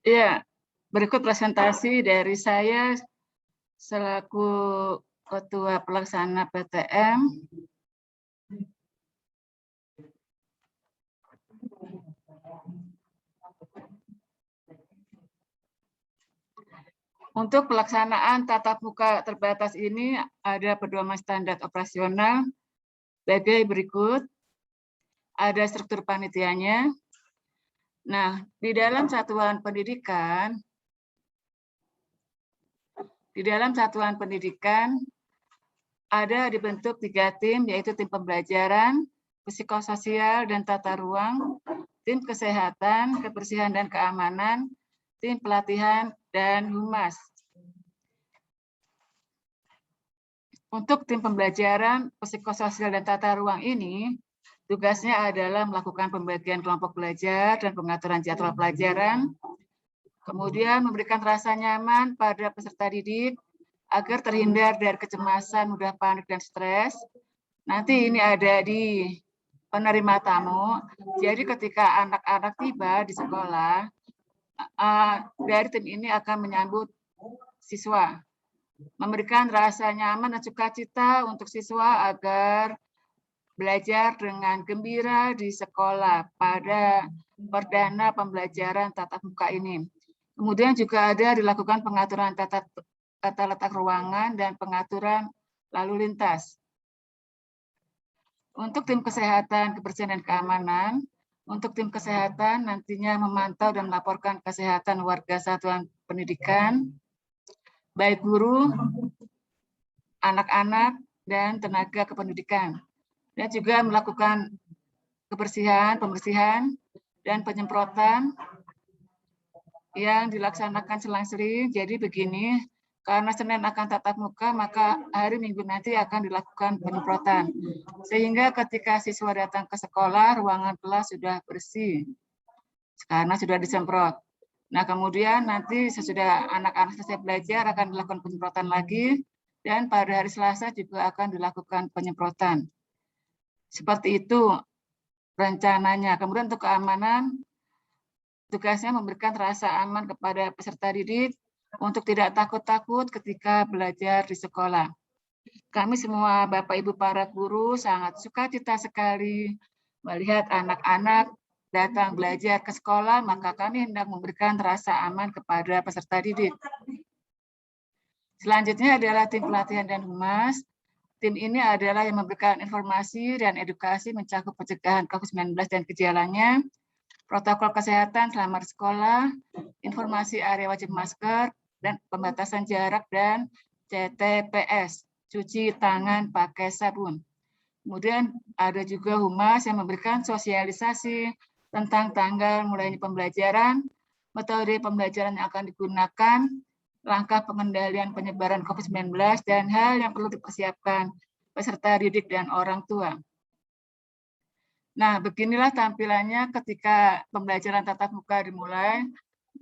Ya, berikut presentasi dari saya selaku Ketua Pelaksana PTM. Untuk pelaksanaan tatap muka terbatas ini ada pedoman standar operasional sebagai berikut. Ada struktur panitianya. Nah, di dalam satuan pendidikan ada dibentuk 3 tim, yaitu tim pembelajaran, psikososial dan tata ruang, tim kesehatan, kebersihan dan keamanan, tim pelatihan, dan humas. Untuk tim pembelajaran, psikososial dan tata ruang ini, tugasnya adalah melakukan pembagian kelompok belajar dan pengaturan jadwal pelajaran, kemudian memberikan rasa nyaman pada peserta didik agar terhindar dari kecemasan, mudah panik, dan stres. Nanti ini ada di penerima tamu, jadi ketika anak-anak tiba di sekolah, dari tim ini akan menyambut siswa, memberikan rasa nyaman dan sukacita untuk siswa agar belajar dengan gembira di sekolah pada perdana pembelajaran tatap muka ini. Kemudian juga ada dilakukan pengaturan tata letak ruangan dan pengaturan lalu lintas. Untuk tim kesehatan, kebersihan dan keamanan, untuk tim kesehatan nantinya memantau dan melaporkan kesehatan warga satuan pendidikan, baik guru, anak-anak, dan tenaga kependidikan. Dan juga melakukan pembersihan, dan penyemprotan yang dilaksanakan selang-sering. Jadi begini, karena Senin akan tatap muka, maka hari Minggu nanti akan dilakukan penyemprotan. Sehingga ketika siswa datang ke sekolah, ruangan kelas sudah bersih, karena sudah disemprot. Nah, kemudian nanti sesudah anak-anak selesai belajar akan dilakukan penyemprotan lagi, dan pada hari Selasa juga akan dilakukan penyemprotan. Seperti itu rencananya. Kemudian untuk keamanan, tugasnya memberikan rasa aman kepada peserta didik untuk tidak takut-takut ketika belajar di sekolah. Kami semua Bapak Ibu para guru sangat sukacita sekali melihat anak-anak datang belajar ke sekolah, maka kami hendak memberikan rasa aman kepada peserta didik. Selanjutnya adalah tim pelatihan dan humas. Tim ini adalah yang memberikan informasi dan edukasi mencakup pencegahan COVID-19 dan gejalanya, protokol kesehatan selama di sekolah, informasi area wajib masker, dan pembatasan jarak, dan CTPS, cuci tangan pakai sabun. Kemudian ada juga humas yang memberikan sosialisasi tentang tanggal mulainya pembelajaran, metode pembelajaran yang akan digunakan, langkah pengendalian penyebaran COVID-19, dan hal yang perlu dipersiapkan peserta didik dan orang tua. Nah, beginilah tampilannya ketika pembelajaran tatap muka dimulai,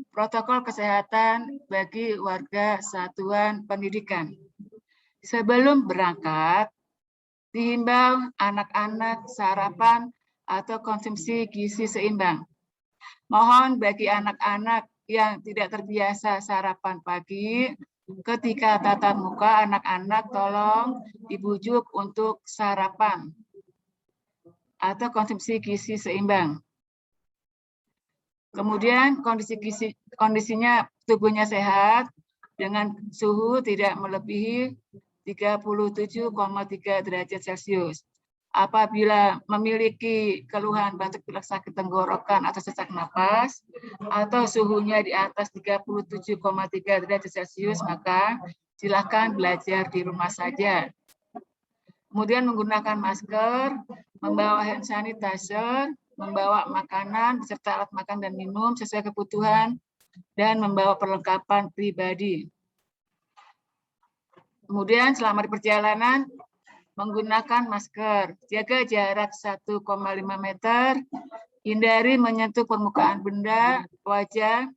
protokol kesehatan bagi warga satuan pendidikan. Sebelum berangkat, dihimbau anak-anak sarapan atau konsumsi gizi seimbang. Mohon bagi anak-anak yang tidak terbiasa sarapan pagi, ketika tatap muka anak-anak tolong dibujuk untuk sarapan atau konsumsi gizi seimbang. Kemudian kondisinya tubuhnya sehat dengan suhu tidak melebihi 37,3 derajat Celcius. Apabila memiliki keluhan batuk pilek, sakit tenggorokan atau sesak napas, atau suhunya di atas 37,3 derajat Celcius, maka silakan belajar di rumah saja. Kemudian menggunakan masker, membawa hand sanitizer, membawa makanan beserta alat makan dan minum sesuai kebutuhan, dan membawa perlengkapan pribadi. Kemudian selama di perjalanan, menggunakan masker, jaga jarak 1,5 meter, hindari menyentuh permukaan benda, wajah,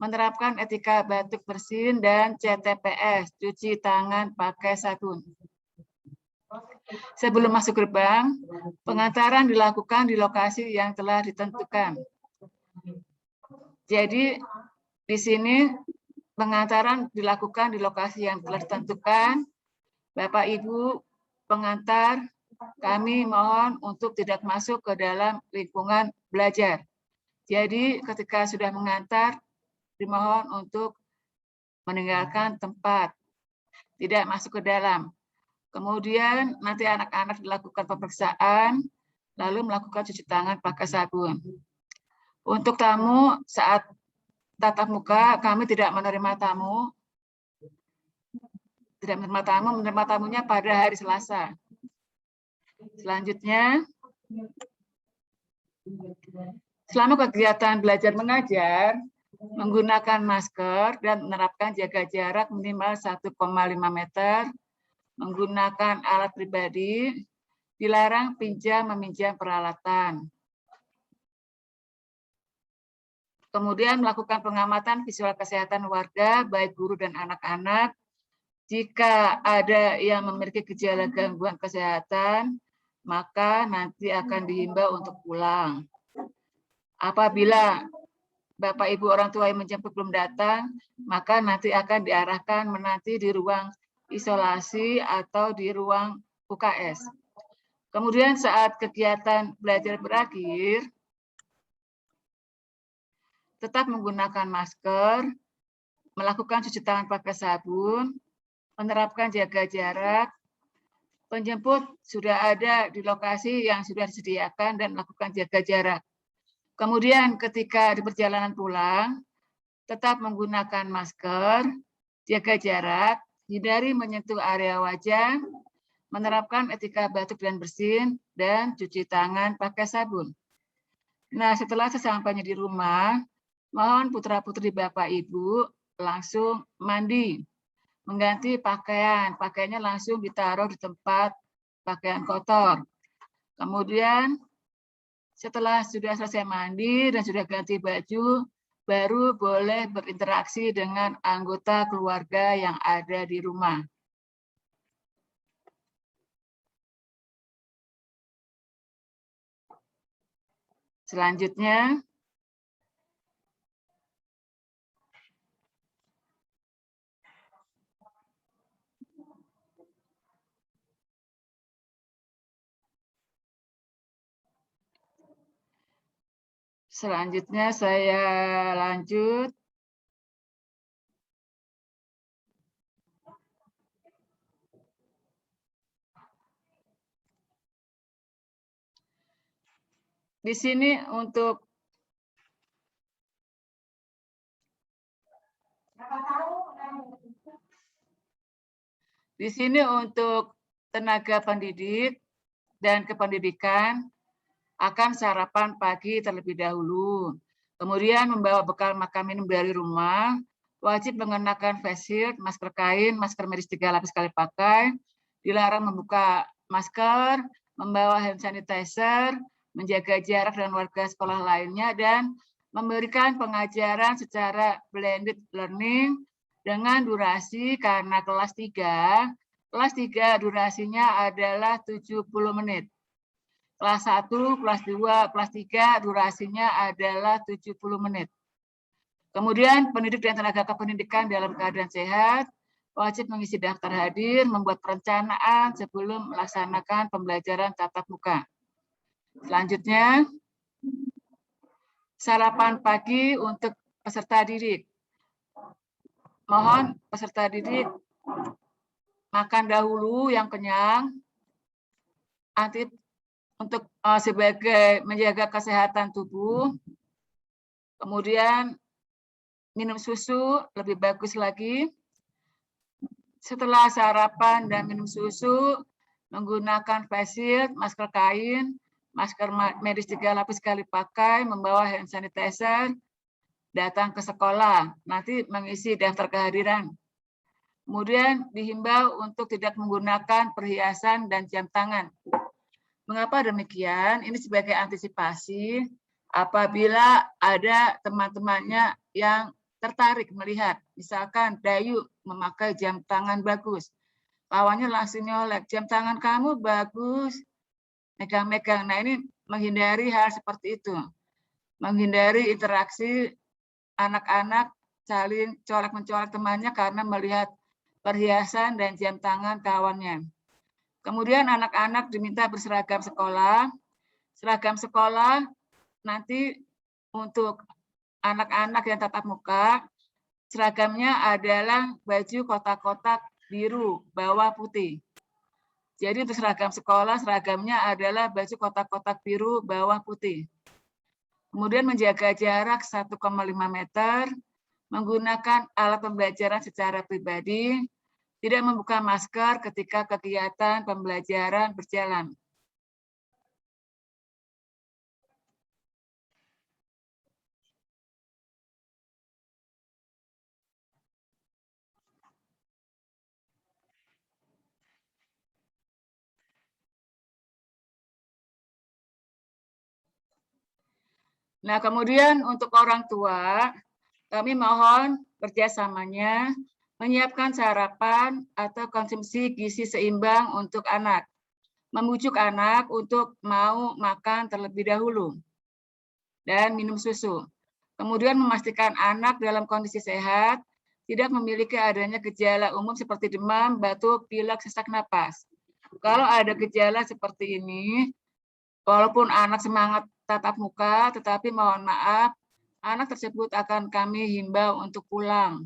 menerapkan etika batuk bersin, dan CTPS, cuci tangan pakai sabun. Sebelum masuk gerbang, pengantaran dilakukan di lokasi yang telah ditentukan. Jadi di sini pengantaran dilakukan di lokasi yang telah ditentukan. Bapak Ibu pengantar, kami mohon untuk tidak masuk ke dalam lingkungan belajar. Jadi ketika sudah mengantar, dimohon untuk meninggalkan tempat, tidak masuk ke dalam. Kemudian nanti anak-anak dilakukan pemeriksaan, lalu melakukan cuci tangan pakai sabun. Untuk tamu saat tatap muka, kami tidak menerima tamu. Tidak menerima tamunya pada hari Selasa. Selanjutnya, selama kegiatan belajar mengajar, menggunakan masker dan menerapkan jaga jarak minimal 1,5 meter, menggunakan alat pribadi, dilarang pinjam-meminjam peralatan. Kemudian melakukan pengamatan visual kesehatan warga, baik guru dan anak-anak. Jika ada yang memiliki gejala gangguan kesehatan, maka nanti akan dihimbau untuk pulang. Apabila Bapak Ibu orang tua yang menjemput belum datang, maka nanti akan diarahkan menanti di ruang isolasi atau di ruang UKS. Kemudian saat kegiatan belajar berakhir, tetap menggunakan masker, melakukan cuci tangan pakai sabun, menerapkan jaga jarak. Penjemput sudah ada di lokasi yang sudah disediakan dan melakukan jaga jarak. Kemudian ketika di perjalanan pulang, tetap menggunakan masker, jaga jarak, hindari menyentuh area wajah, menerapkan etika batuk dan bersin, dan cuci tangan pakai sabun. Nah, setelah sesampainya di rumah, mohon putra-putri Bapak Ibu langsung mandi, mengganti pakaian. Pakaiannya langsung ditaruh di tempat pakaian kotor. Kemudian setelah sudah selesai mandi dan sudah ganti baju, baru boleh berinteraksi dengan anggota keluarga yang ada di rumah. Selanjutnya, saya lanjut. Di sini untuk tenaga pendidik dan kependidikan akan sarapan pagi terlebih dahulu. Kemudian membawa bekal makan minum dari rumah, wajib mengenakan face shield, masker kain, masker medis 3 lapis sekali pakai, dilarang membuka masker, membawa hand sanitizer, menjaga jarak dengan warga sekolah lainnya, dan memberikan pengajaran secara blended learning dengan durasi karena kelas 3 durasinya adalah 70 menit. Kelas 1, kelas 2, kelas 3 durasinya adalah 70 menit. Kemudian pendidik dan tenaga kependidikan dalam keadaan sehat wajib mengisi daftar hadir, membuat perencanaan sebelum melaksanakan pembelajaran tatap muka. Selanjutnya, sarapan pagi untuk peserta didik. Mohon peserta didik makan dahulu yang kenyang, nanti untuk sebagai menjaga kesehatan tubuh. Kemudian minum susu lebih bagus lagi. Setelah sarapan dan minum susu, menggunakan face shield, masker kain, masker medis 3 lapis sekali pakai, membawa hand sanitizer, datang ke sekolah, nanti mengisi daftar kehadiran. Kemudian dihimbau untuk tidak menggunakan perhiasan dan jam tangan. Mengapa demikian? Ini sebagai antisipasi apabila ada teman-temannya yang tertarik melihat, misalkan Dayu memakai jam tangan bagus, lawannya langsung nyolek. Jam tangan kamu bagus, megang-megang. Nah, ini menghindari hal seperti itu. Menghindari interaksi anak-anak saling colek-mencolek temannya karena melihat perhiasan dan jam tangan kawannya. Kemudian anak-anak diminta berseragam sekolah. Seragam sekolah nanti untuk anak-anak yang tatap muka, seragamnya adalah baju kotak-kotak biru, bawah putih. Jadi untuk seragam sekolah, seragamnya adalah baju kotak-kotak biru, bawah putih. Kemudian menjaga jarak 1,5 meter, menggunakan alat pembelajaran secara pribadi, tidak membuka masker ketika kegiatan pembelajaran berjalan. Nah, kemudian untuk orang tua, kami mohon kerjasamanya menyiapkan sarapan atau konsumsi gizi seimbang untuk anak. Membujuk anak untuk mau makan terlebih dahulu dan minum susu. Kemudian memastikan anak dalam kondisi sehat, tidak memiliki adanya gejala umum seperti demam, batuk, pilek, sesak napas. Kalau ada gejala seperti ini, walaupun anak semangat tatap muka, tetapi mohon maaf, anak tersebut akan kami himbau untuk pulang.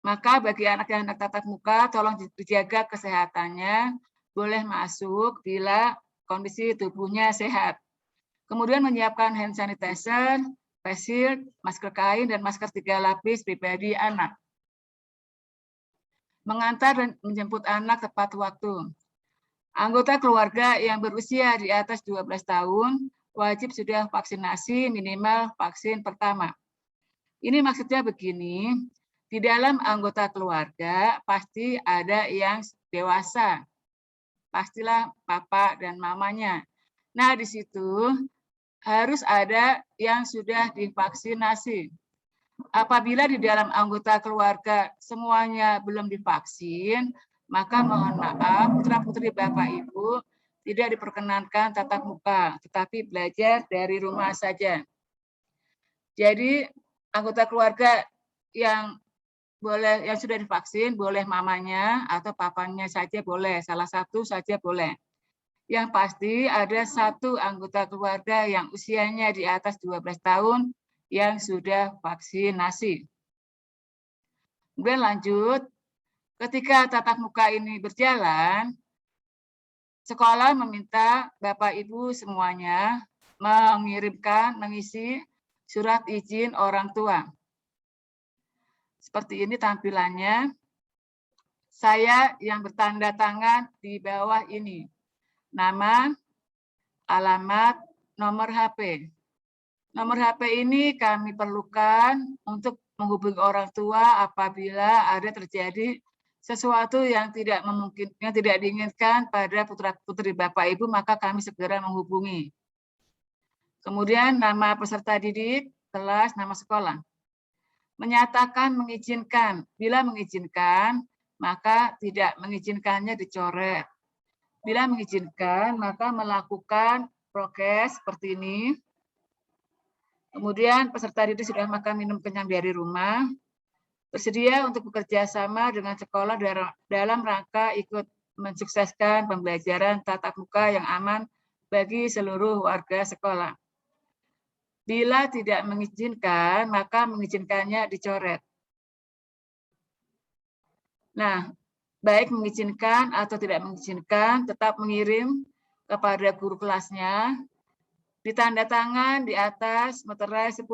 Maka bagi anak yang anak tatap muka, tolong dijaga kesehatannya, boleh masuk bila kondisi tubuhnya sehat. Kemudian menyiapkan hand sanitizer, face shield, masker kain, dan masker 3 lapis pribadi anak. Mengantar dan menjemput anak tepat waktu. Anggota keluarga yang berusia di atas 12 tahun wajib sudah vaksinasi minimal vaksin pertama. Ini maksudnya begini, di dalam anggota keluarga pasti ada yang dewasa. Pastilah papa dan mamanya. Nah, di situ harus ada yang sudah divaksinasi. Apabila di dalam anggota keluarga semuanya belum divaksin, maka mohon maaf, putra-putri Bapak Ibu tidak diperkenankan tatap muka, tetapi belajar dari rumah saja. Jadi anggota keluarga yang sudah divaksin, boleh mamanya atau papanya saja boleh, salah satu saja boleh. Yang pasti ada satu anggota keluarga yang usianya di atas 12 tahun yang sudah vaksinasi. Kemudian lanjut, ketika tatap muka ini berjalan, sekolah meminta Bapak Ibu semuanya mengisi surat izin orang tua. Seperti ini tampilannya. Saya yang bertanda tangan di bawah ini. Nama, alamat, nomor HP. Nomor HP ini kami perlukan untuk menghubungi orang tua apabila ada terjadi sesuatu yang tidak memungkinkan, tidak diinginkan pada putra-putri Bapak Ibu, maka kami segera menghubungi. Kemudian nama peserta didik, kelas, nama sekolah. Menyatakan mengizinkan. Bila mengizinkan, maka tidak mengizinkannya dicoret. Bila mengizinkan, maka melakukan prokes seperti ini. Kemudian peserta didik sudah makan minum kenyang dari rumah, bersedia untuk bekerja sama dengan sekolah dalam rangka ikut mensukseskan pembelajaran tatap muka yang aman bagi seluruh warga sekolah. Bila tidak mengizinkan, maka mengizinkannya dicoret. Nah, baik mengizinkan atau tidak mengizinkan, tetap mengirim kepada guru kelasnya, ditanda tangan di atas meterai 10.000.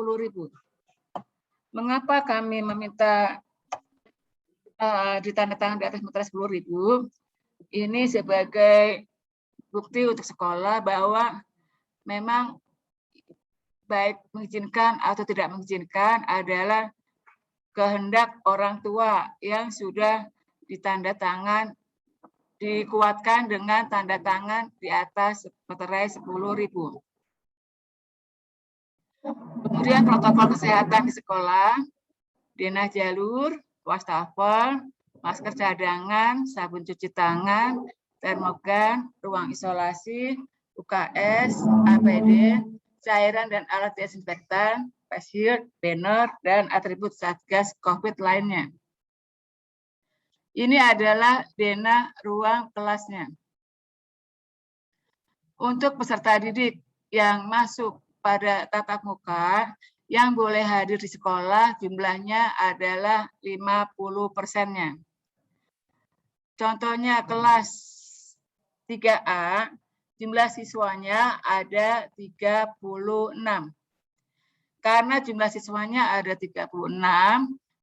Mengapa kami meminta ditanda tangan di atas meterai 10.000? Ini sebagai bukti untuk sekolah bahwa memang baik mengizinkan atau tidak mengizinkan adalah kehendak orang tua yang sudah ditanda tangan, dikuatkan dengan tanda tangan di atas meterai 10.000. Kemudian protokol kesehatan di sekolah, Denah Jalur, Wastafel, masker cadangan, sabun cuci tangan, termogan, ruang isolasi, UKS, APD, cairan dan alat desinfektan, face shield, banner, dan atribut Satgas COVID lainnya. Ini adalah denah ruang kelasnya. Untuk peserta didik yang masuk pada tatap muka, yang boleh hadir di sekolah jumlahnya adalah 50%-nya. Contohnya kelas 3A, jumlah siswanya ada 36. Karena jumlah siswanya ada 36,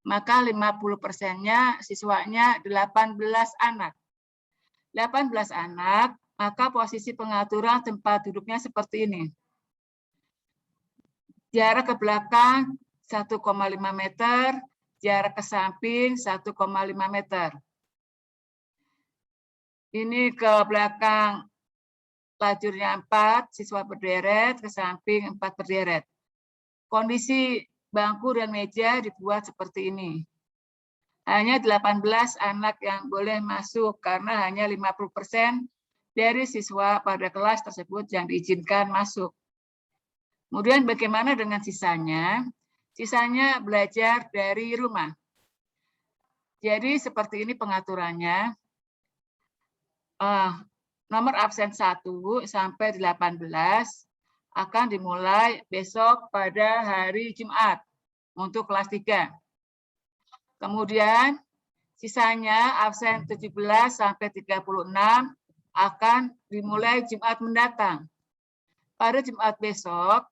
maka 50%-nya siswanya 18 anak. 18 anak, maka posisi pengaturan tempat duduknya seperti ini. Jarak ke belakang 1,5 meter, jarak ke samping 1,5 meter. Ini ke belakang lajurnya 4, siswa berderet, ke samping 4 berderet. Kondisi bangku dan meja dibuat seperti ini. Hanya 18 anak yang boleh masuk karena hanya 50% dari siswa pada kelas tersebut yang diizinkan masuk. Kemudian bagaimana dengan sisanya? Sisanya belajar dari rumah. Jadi seperti ini pengaturannya. Nomor absen 1 sampai 18 akan dimulai besok pada hari Jumat untuk kelas 3. Kemudian sisanya absen 17 sampai 36 akan dimulai Jumat mendatang. Pada Jumat besok,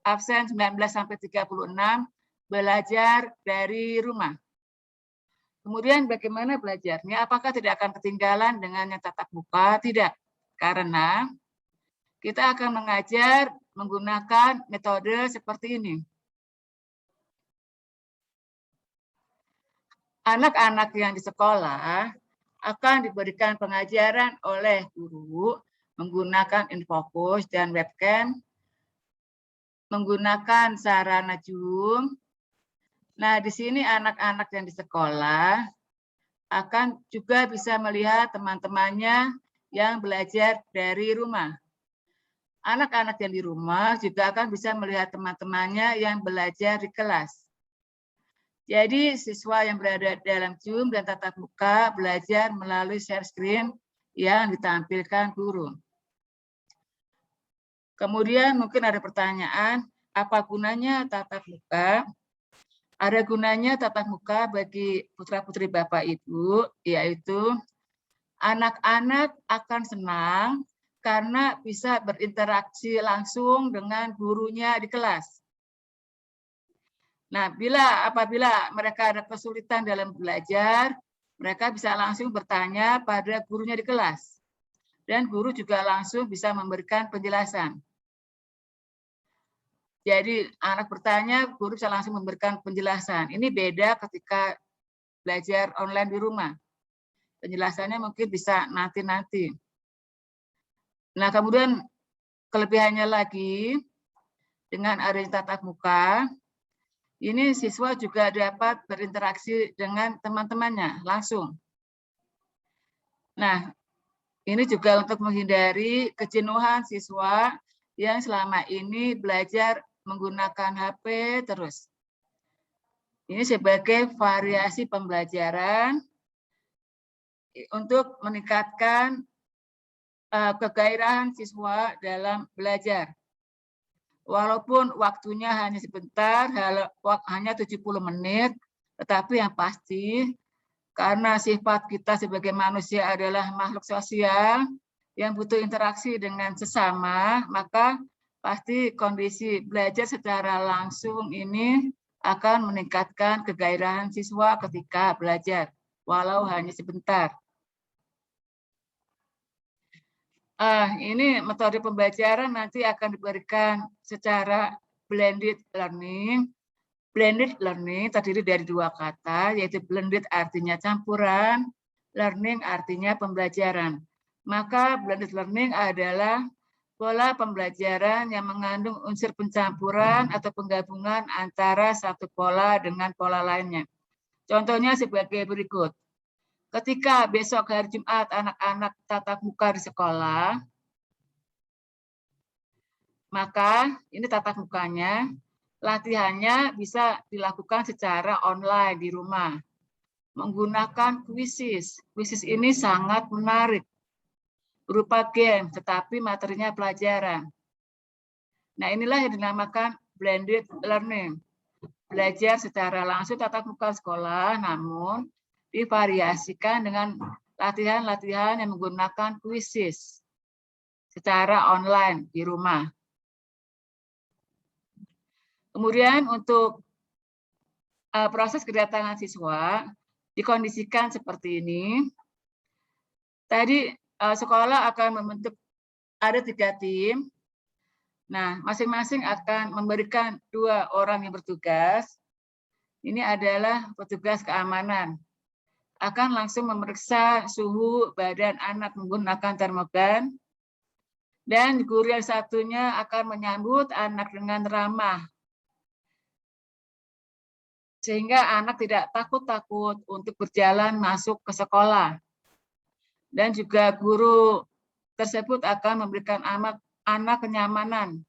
absen 19 sampai 36 belajar dari rumah. Kemudian bagaimana belajarnya? Apakah tidak akan ketinggalan dengan yang tatap muka? Tidak, karena kita akan mengajar menggunakan metode seperti ini. Anak-anak yang di sekolah akan diberikan pengajaran oleh guru menggunakan infocus dan webcam, menggunakan sarana Zoom. Nah, di sini anak-anak yang di sekolah akan juga bisa melihat teman-temannya yang belajar dari rumah. Anak-anak yang di rumah juga akan bisa melihat teman-temannya yang belajar di kelas. Jadi siswa yang berada dalam Zoom dan tatap muka belajar melalui share screen yang ditampilkan guru. Kemudian mungkin ada pertanyaan, apa gunanya tatap muka? Ada gunanya tatap muka bagi putra-putri Bapak Ibu, yaitu anak-anak akan senang karena bisa berinteraksi langsung dengan gurunya di kelas. Nah, apabila mereka ada kesulitan dalam belajar, mereka bisa langsung bertanya pada gurunya di kelas. Dan guru juga langsung bisa memberikan penjelasan. Jadi anak bertanya, guru bisa langsung memberikan penjelasan. Ini beda ketika belajar online di rumah. Penjelasannya mungkin bisa nanti-nanti. Nah, kemudian kelebihannya lagi, dengan adanya tatap muka, ini siswa juga dapat berinteraksi dengan teman-temannya langsung. Nah, ini juga untuk menghindari kejenuhan siswa yang selama ini belajar menggunakan HP terus. Ini sebagai variasi pembelajaran untuk meningkatkan kegairahan siswa dalam belajar. Walaupun waktunya hanya sebentar, hanya 70 menit, tetapi yang pasti karena sifat kita sebagai manusia adalah makhluk sosial yang butuh interaksi dengan sesama, maka pasti kondisi belajar secara langsung ini akan meningkatkan kegairahan siswa ketika belajar, walau hanya sebentar. Ini metode pembelajaran nanti akan diberikan secara blended learning. Blended learning terdiri dari 2 kata, yaitu blended artinya campuran, learning artinya pembelajaran. Maka blended learning adalah pola pembelajaran yang mengandung unsur pencampuran atau penggabungan antara satu pola dengan pola lainnya. Contohnya sebagai berikut. ketika besok hari Jumat anak-anak tatap muka di sekolah, maka ini tatap mukanya, latihannya bisa dilakukan secara online di rumah menggunakan quizzes. Quizzes ini sangat menarik, berupa game, tetapi materinya pelajaran. Nah, inilah yang dinamakan blended learning. Belajar secara langsung tatap muka sekolah, namun divariasikan dengan latihan-latihan yang menggunakan quizzes secara online di rumah. Kemudian untuk proses kedatangan siswa dikondisikan seperti ini. Tadi sekolah akan membentuk ada 3 tim. Nah, masing-masing akan memberikan 2 orang yang bertugas. Ini adalah petugas keamanan. Akan langsung memeriksa suhu badan anak menggunakan termogan. Dan guru yang satunya akan menyambut anak dengan ramah. Sehingga anak tidak takut-takut untuk berjalan masuk ke sekolah. Dan juga guru tersebut akan memberikan anak kenyamanan.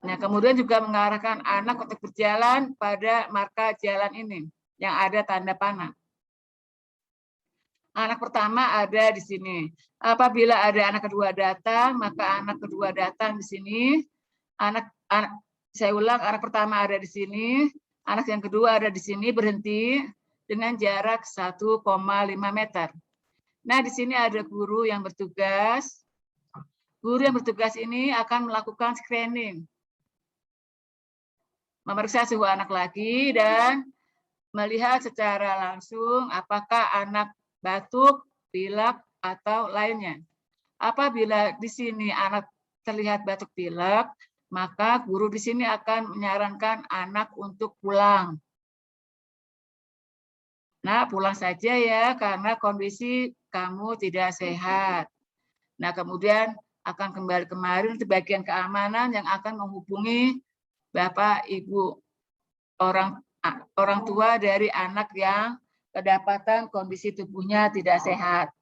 Nah, kemudian juga mengarahkan anak untuk berjalan pada marka jalan ini yang ada tanda panah. Anak pertama ada di sini. Apabila ada anak kedua datang, maka anak kedua datang di sini. Saya ulang, anak pertama ada di sini, anak yang kedua ada di sini, berhenti dengan jarak 1,5 meter. Nah, di sini ada guru yang bertugas. Guru yang bertugas ini akan melakukan screening. Memeriksa suhu anak lagi dan melihat secara langsung apakah anak batuk, pilek, atau lainnya. Apabila di sini anak terlihat batuk pilek, maka guru di sini akan menyarankan anak untuk pulang. Nah, pulang saja ya, karena kondisi kamu tidak sehat. Nah, kemudian akan kembali kemarin ke bagian keamanan yang akan menghubungi Bapak, Ibu, orang tua dari anak yang kedapatan kondisi tubuhnya tidak sehat.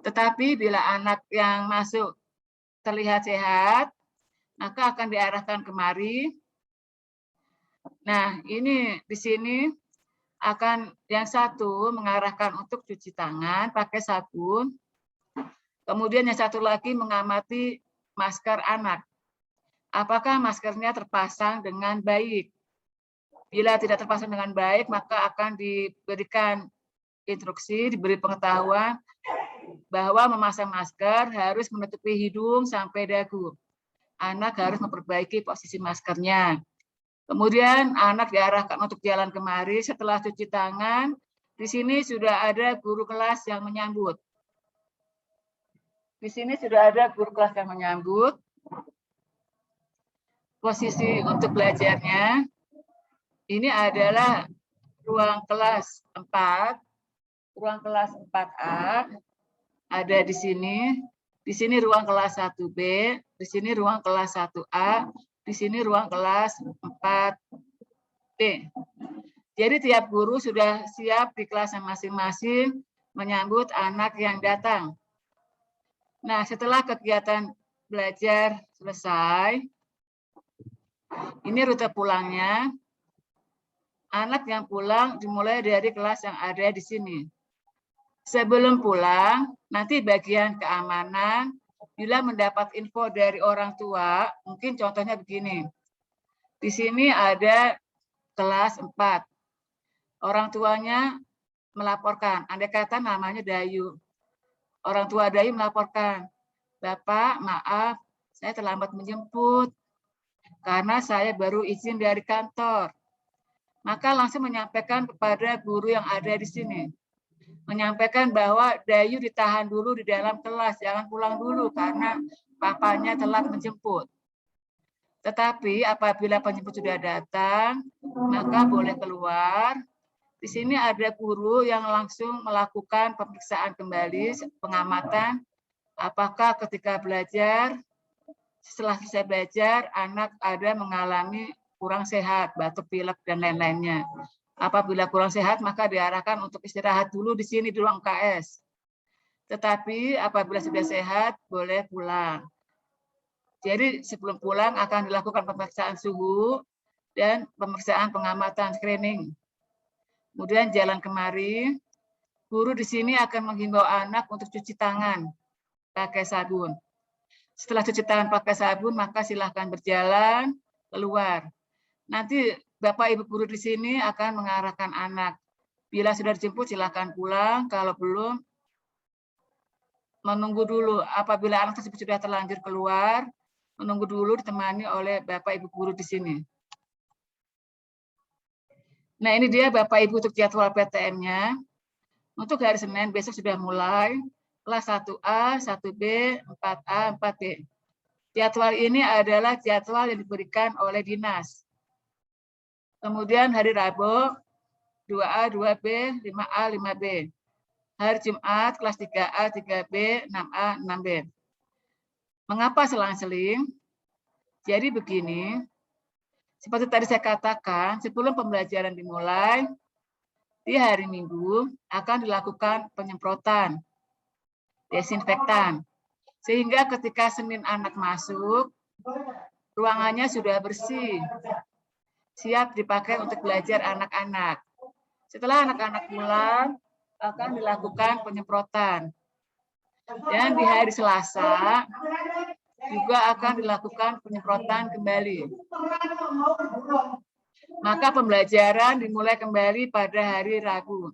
Tetapi bila anak yang masuk terlihat sehat, maka akan diarahkan kemari. Nah, ini di sini akan yang satu mengarahkan untuk cuci tangan pakai sabun. Kemudian yang satu lagi mengamati masker anak. Apakah maskernya terpasang dengan baik? Bila tidak terpasang dengan baik, maka akan diberikan instruksi, diberi pengetahuan bahwa memasang masker harus menutupi hidung sampai dagu. Anak harus memperbaiki posisi maskernya. Kemudian anak diarahkan untuk jalan kemari setelah cuci tangan. Di sini sudah ada guru kelas yang menyambut. Di sini sudah ada guru kelas yang menyambut. Posisi untuk belajarnya, ini adalah ruang kelas 4, ruang kelas 4A, ada di sini ruang kelas 1B, di sini ruang kelas 1A, di sini ruang kelas 4B. Jadi tiap guru sudah siap di kelasnya masing-masing menyambut anak yang datang. Nah, setelah kegiatan belajar selesai, ini rute pulangnya. Anak yang pulang dimulai dari kelas yang ada di sini. Sebelum pulang, nanti bagian keamanan, bila mendapat info dari orang tua, mungkin contohnya begini. Di sini ada kelas 4. Orang tuanya melaporkan, andai kata namanya Dayu. Orang tua Dayu melaporkan, Bapak, maaf, saya terlambat menjemput karena saya baru izin dari kantor. Maka langsung menyampaikan kepada guru yang ada di sini. Menyampaikan bahwa Dayu ditahan dulu di dalam kelas, jangan pulang dulu karena papanya telat menjemput. Tetapi apabila penjemput sudah datang, maka boleh keluar. Di sini ada guru yang langsung melakukan pemeriksaan kembali, pengamatan, apakah ketika belajar, setelah selesai belajar, anak ada mengalami kurang sehat, batuk, pilek, dan lain-lainnya. Apabila kurang sehat, maka diarahkan untuk istirahat dulu di sini di ruang UKS. Tetapi apabila sudah sehat, boleh pulang. Jadi sebelum pulang akan dilakukan pemeriksaan suhu dan pemeriksaan pengamatan screening. Kemudian jalan kemari, guru di sini akan menghimbau anak untuk cuci tangan pakai sabun. Setelah cuci tangan pakai sabun, maka silahkan berjalan keluar. Nanti Bapak Ibu guru di sini akan mengarahkan anak. Bila sudah dijemput, silahkan pulang. Kalau belum, menunggu dulu. Apabila anak tersebut sudah terlanjur keluar, menunggu dulu ditemani oleh Bapak Ibu guru di sini. Nah, ini dia Bapak Ibu untuk jadwal PTM-nya. Untuk hari Senin besok sudah mulai kelas 1A, 1B, 4A, 4B. Jadwal ini adalah jadwal yang diberikan oleh dinas. Kemudian hari Rabu 2A, 2B, 5A, 5B. Hari Jumat kelas 3A, 3B, 6A, 6B. Mengapa selang-seling? Jadi begini, seperti tadi saya katakan, sebelum pembelajaran dimulai, di hari Minggu akan dilakukan penyemprotan, desinfektan. Sehingga ketika Senin anak masuk, ruangannya sudah bersih, siap dipakai untuk belajar anak-anak. Setelah anak-anak pulang, akan dilakukan penyemprotan. Dan di hari Selasa, juga akan dilakukan penyemprotan kembali. Maka pembelajaran dimulai kembali pada hari Rabu.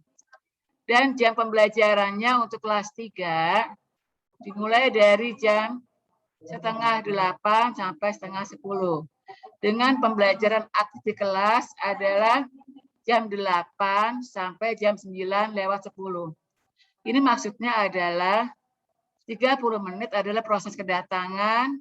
Dan jam pembelajarannya untuk kelas 3 dimulai dari jam 7:30 sampai 7:30. Dengan pembelajaran aktif di kelas adalah jam 8 sampai jam 9:10. Ini maksudnya adalah 30 menit adalah proses kedatangan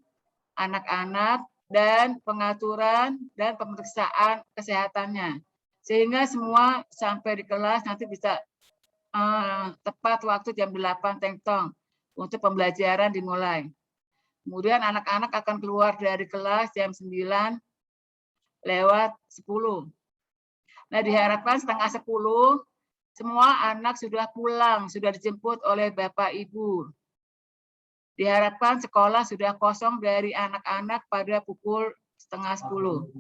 anak-anak dan pengaturan dan pemeriksaan kesehatannya. Sehingga semua sampai di kelas nanti bisa tepat waktu jam 8 teng-tong untuk pembelajaran dimulai. Kemudian anak-anak akan keluar dari kelas jam 9:10. Nah, diharapkan 9:30 semua anak sudah pulang, sudah dijemput oleh Bapak Ibu. Diharapkan sekolah sudah kosong dari anak-anak pada pukul 9:30.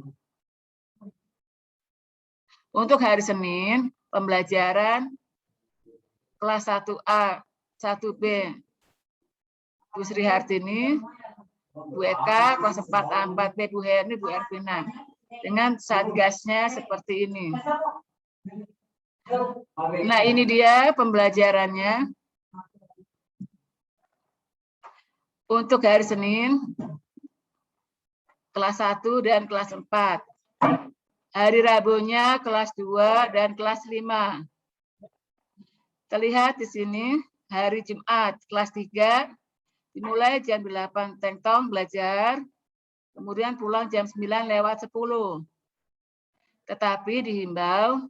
Untuk hari Senin, pembelajaran kelas 1A, 1B, Bu Sri Hartini, Bu Eka, kelas 4A, 4B, Bu Herni, Bu Ervina. Dengan satgasnya seperti ini. Nah, ini dia pembelajarannya. Untuk hari Senin, kelas 1 dan kelas 4. Hari Rabunya kelas 2 dan kelas 5. Terlihat di sini, hari Jumat kelas 3, dimulai jam 8 teng-tong belajar, kemudian pulang jam 9:10. Tetapi dihimbau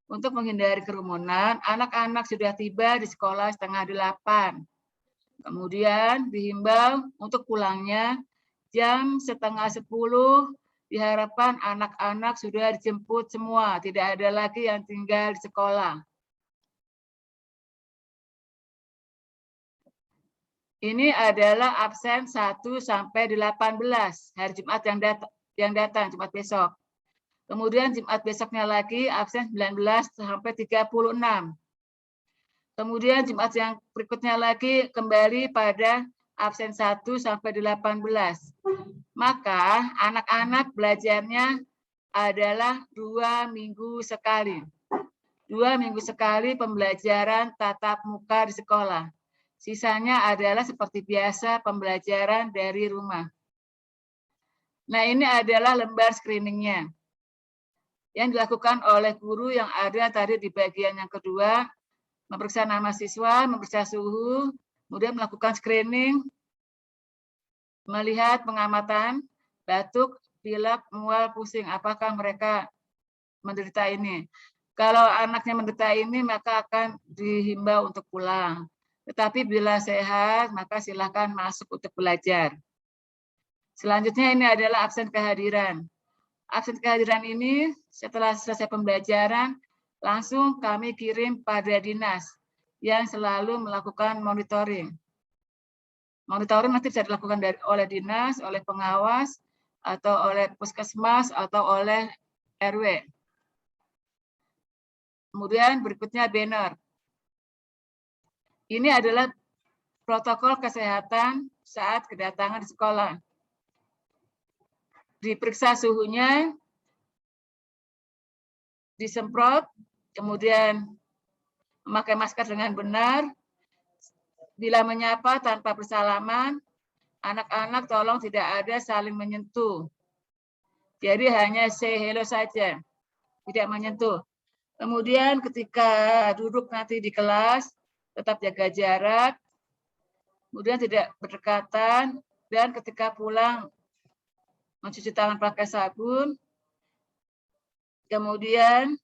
untuk menghindari kerumunan, anak-anak sudah tiba di sekolah 7:30. Kemudian dihimbau untuk pulangnya jam 9:30. Diharapkan anak-anak sudah dijemput semua, tidak ada lagi yang tinggal di sekolah. Ini adalah absen 1 sampai 18 hari Jumat yang datang, Jumat besok. Kemudian Jumat besoknya lagi absen 19 sampai 36. Kemudian Jumat yang berikutnya lagi kembali pada absen 1 sampai 18. Maka anak-anak belajarnya adalah 2 minggu sekali. 2 minggu sekali pembelajaran tatap muka di sekolah. Sisanya adalah seperti biasa pembelajaran dari rumah. Nah, ini adalah lembar screeningnya yang dilakukan oleh guru yang ada tadi di bagian yang kedua, memeriksa nama siswa, memeriksa suhu, kemudian melakukan screening, melihat pengamatan, batuk, pilek, mual, pusing, apakah mereka menderita ini. Kalau anaknya menderita ini, maka akan dihimbau untuk pulang. Tetapi bila sehat, maka silakan masuk untuk belajar. Selanjutnya ini adalah absen kehadiran. Absen kehadiran ini setelah selesai pembelajaran langsung kami kirim pada dinas yang selalu melakukan monitoring. Monitoring nanti bisa dilakukan oleh dinas, oleh pengawas, atau oleh puskesmas, atau oleh RW. Kemudian berikutnya banner. Ini adalah protokol kesehatan saat kedatangan di sekolah. Diperiksa suhunya, disemprot, kemudian memakai masker dengan benar. Bila menyapa tanpa bersalaman, anak-anak tolong tidak ada saling menyentuh. Jadi hanya say hello saja, tidak menyentuh. Kemudian ketika duduk nanti di kelas, tetap jaga jarak, kemudian tidak berdekatan, dan ketika pulang mencuci tangan pakai sabun, kemudian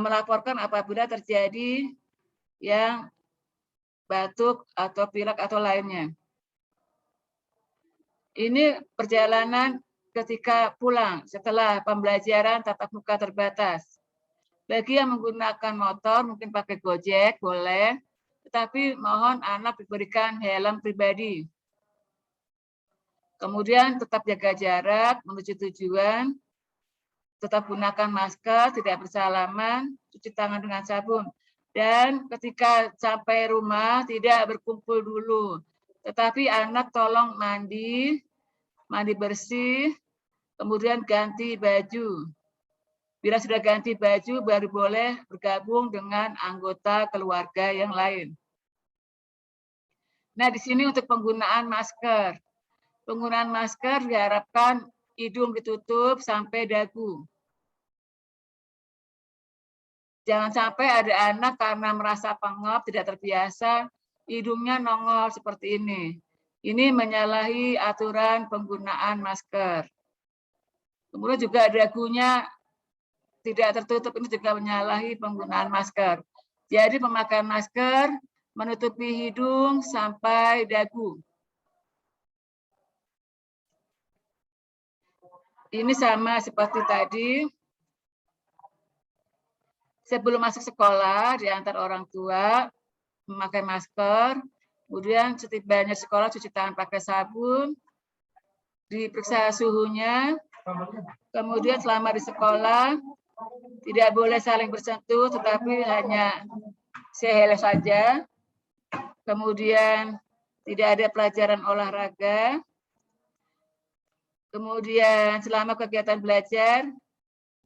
melaporkan apabila terjadi yang batuk atau pilek atau lainnya. Ini perjalanan ketika pulang setelah pembelajaran tatap muka terbatas. Bagi yang menggunakan motor, mungkin pakai Gojek, boleh. Tetapi mohon anak diberikan helm pribadi. Kemudian tetap jaga jarak menuju tujuan, tetap gunakan masker, tidak bersalaman, cuci tangan dengan sabun. Dan ketika sampai rumah tidak berkumpul dulu. Tetapi anak tolong mandi bersih, kemudian ganti baju. Bila sudah ganti baju, baru boleh bergabung dengan anggota keluarga yang lain. Nah, di sini untuk penggunaan masker. Penggunaan masker diharapkan hidung ditutup sampai dagu. Jangan sampai ada anak karena merasa pengap, tidak terbiasa, hidungnya nongol seperti ini. Ini menyalahi aturan penggunaan masker. Kemudian juga dagunya tidak tertutup, ini juga menyalahi penggunaan masker. Jadi pemakaian masker menutupi hidung sampai dagu. Ini sama seperti tadi. Sebelum masuk sekolah, diantar orang tua, memakai masker, kemudian setibanya sekolah cuci tangan pakai sabun, diperiksa suhunya, kemudian selama di sekolah tidak boleh saling bersentuh, tetapi hanya say hello saja. Kemudian tidak ada pelajaran olahraga. Kemudian selama kegiatan belajar,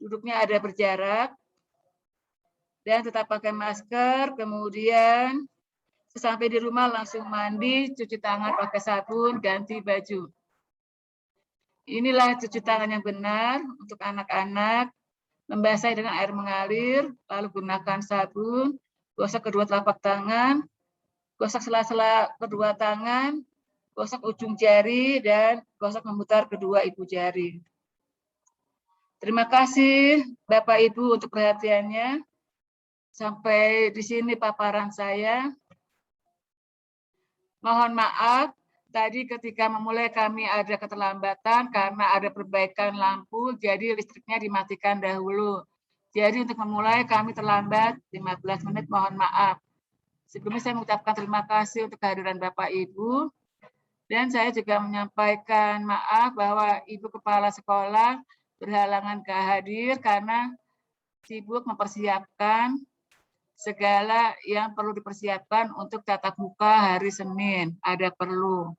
duduknya ada berjarak. Dan tetap pakai masker, kemudian sesampai di rumah langsung mandi, cuci tangan pakai sabun, ganti baju. Inilah cuci tangan yang benar untuk anak-anak. Membasahi dengan air mengalir, lalu gunakan sabun, gosok kedua telapak tangan, gosok sela-sela kedua tangan, gosok ujung jari, dan gosok memutar kedua ibu jari. Terima kasih Bapak Ibu untuk perhatiannya. Sampai di sini paparan saya. Mohon maaf, tadi ketika memulai kami ada keterlambatan karena ada perbaikan lampu, jadi listriknya dimatikan dahulu. Jadi untuk memulai kami terlambat 15 menit, mohon maaf. Sebelumnya saya mengucapkan terima kasih untuk kehadiran Bapak Ibu. Dan saya juga menyampaikan maaf bahwa Ibu Kepala Sekolah berhalangan hadir karena sibuk mempersiapkan segala yang perlu dipersiapkan untuk tatap muka hari Senin. Ada perlu.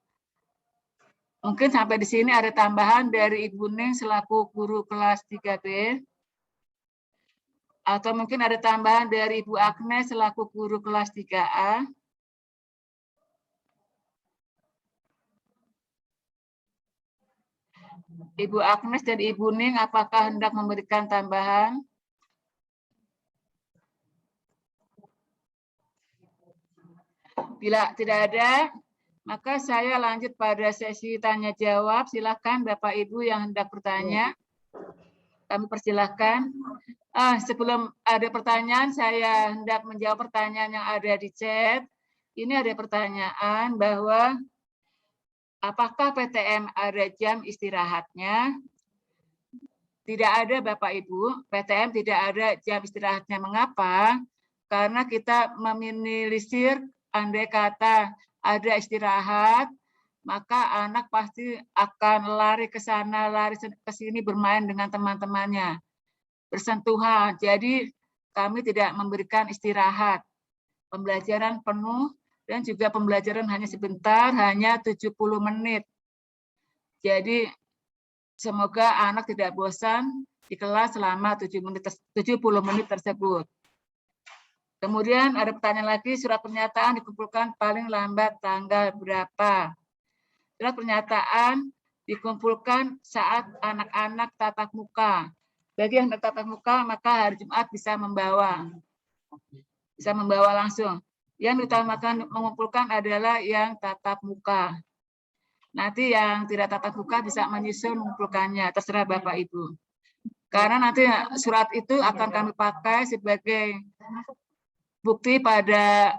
Mungkin sampai di sini ada tambahan dari Ibu Ning selaku guru kelas 3B. Atau mungkin ada tambahan dari Ibu Agnes selaku guru kelas 3A. Ibu Agnes dan Ibu Ning apakah hendak memberikan tambahan? Bila tidak ada, maka saya lanjut pada sesi tanya jawab. Silakan Bapak Ibu yang hendak bertanya. Kami persilahkan. Sebelum ada pertanyaan, saya hendak menjawab pertanyaan yang ada di chat. Ini ada pertanyaan bahwa apakah PTM ada jam istirahatnya? tidak ada Bapak Ibu, PTM tidak ada jam istirahatnya. Mengapa? Karena kita meminimalisir andai kata ada istirahat, maka anak pasti akan lari ke sana, lari ke sini bermain dengan teman-temannya, bersentuhan. Jadi kami tidak memberikan istirahat. Pembelajaran penuh dan juga pembelajaran hanya sebentar, hanya 70 menit. Jadi semoga anak tidak bosan di kelas selama 70 menit tersebut. Kemudian ada pertanyaan lagi, surat pernyataan dikumpulkan paling lambat tanggal berapa? Surat pernyataan dikumpulkan saat anak-anak tatap muka. Bagi yang tatap muka, maka hari Jumat bisa membawa langsung. Yang diutamakan mengumpulkan adalah yang tatap muka. Nanti yang tidak tatap muka bisa menyusul mengumpulkannya, terserah Bapak Ibu. Karena nanti surat itu akan kami pakai sebagai bukti pada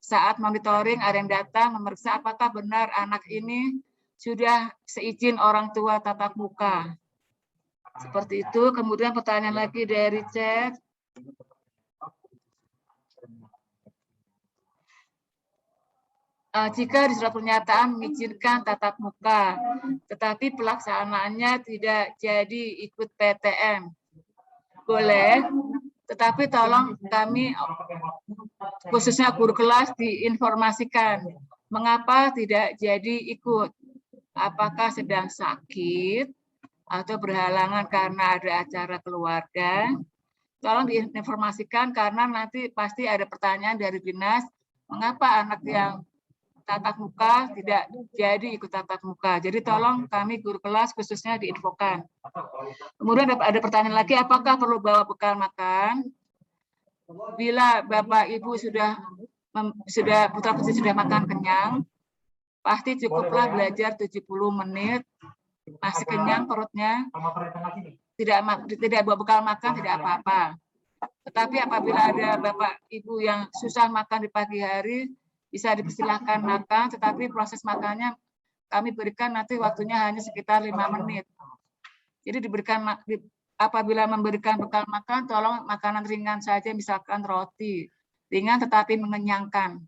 saat monitoring ada yang datang memeriksa apakah benar anak ini sudah seizin orang tua tatap muka. Seperti itu. Kemudian pertanyaan lagi dari chat. Jika di surat pernyataan mengizinkan tatap muka, tetapi pelaksanaannya tidak jadi ikut PTM. Boleh, tetapi tolong kami, khususnya guru kelas, diinformasikan mengapa tidak jadi ikut. Apakah sedang sakit atau berhalangan karena ada acara keluarga. Tolong diinformasikan karena nanti pasti ada pertanyaan dari dinas, mengapa anak yang tatap muka tidak jadi ikut tatap muka. Jadi tolong kami guru kelas khususnya diinfokan. Kemudian ada pertanyaan lagi, apakah perlu bawa bekal makan? Bila Bapak Ibu sudah putra putri sudah makan kenyang, pasti cukuplah belajar 70 menit, masih kenyang perutnya, tidak bawa bekal makan tidak apa-apa. Tetapi apabila ada Bapak Ibu yang susah makan di pagi hari, bisa dipersilahkan makan, tetapi proses makannya kami berikan nanti waktunya hanya sekitar 5 menit. Jadi apabila memberikan bekal makan, tolong makanan ringan saja, misalkan roti. Ringan tetapi mengenyangkan.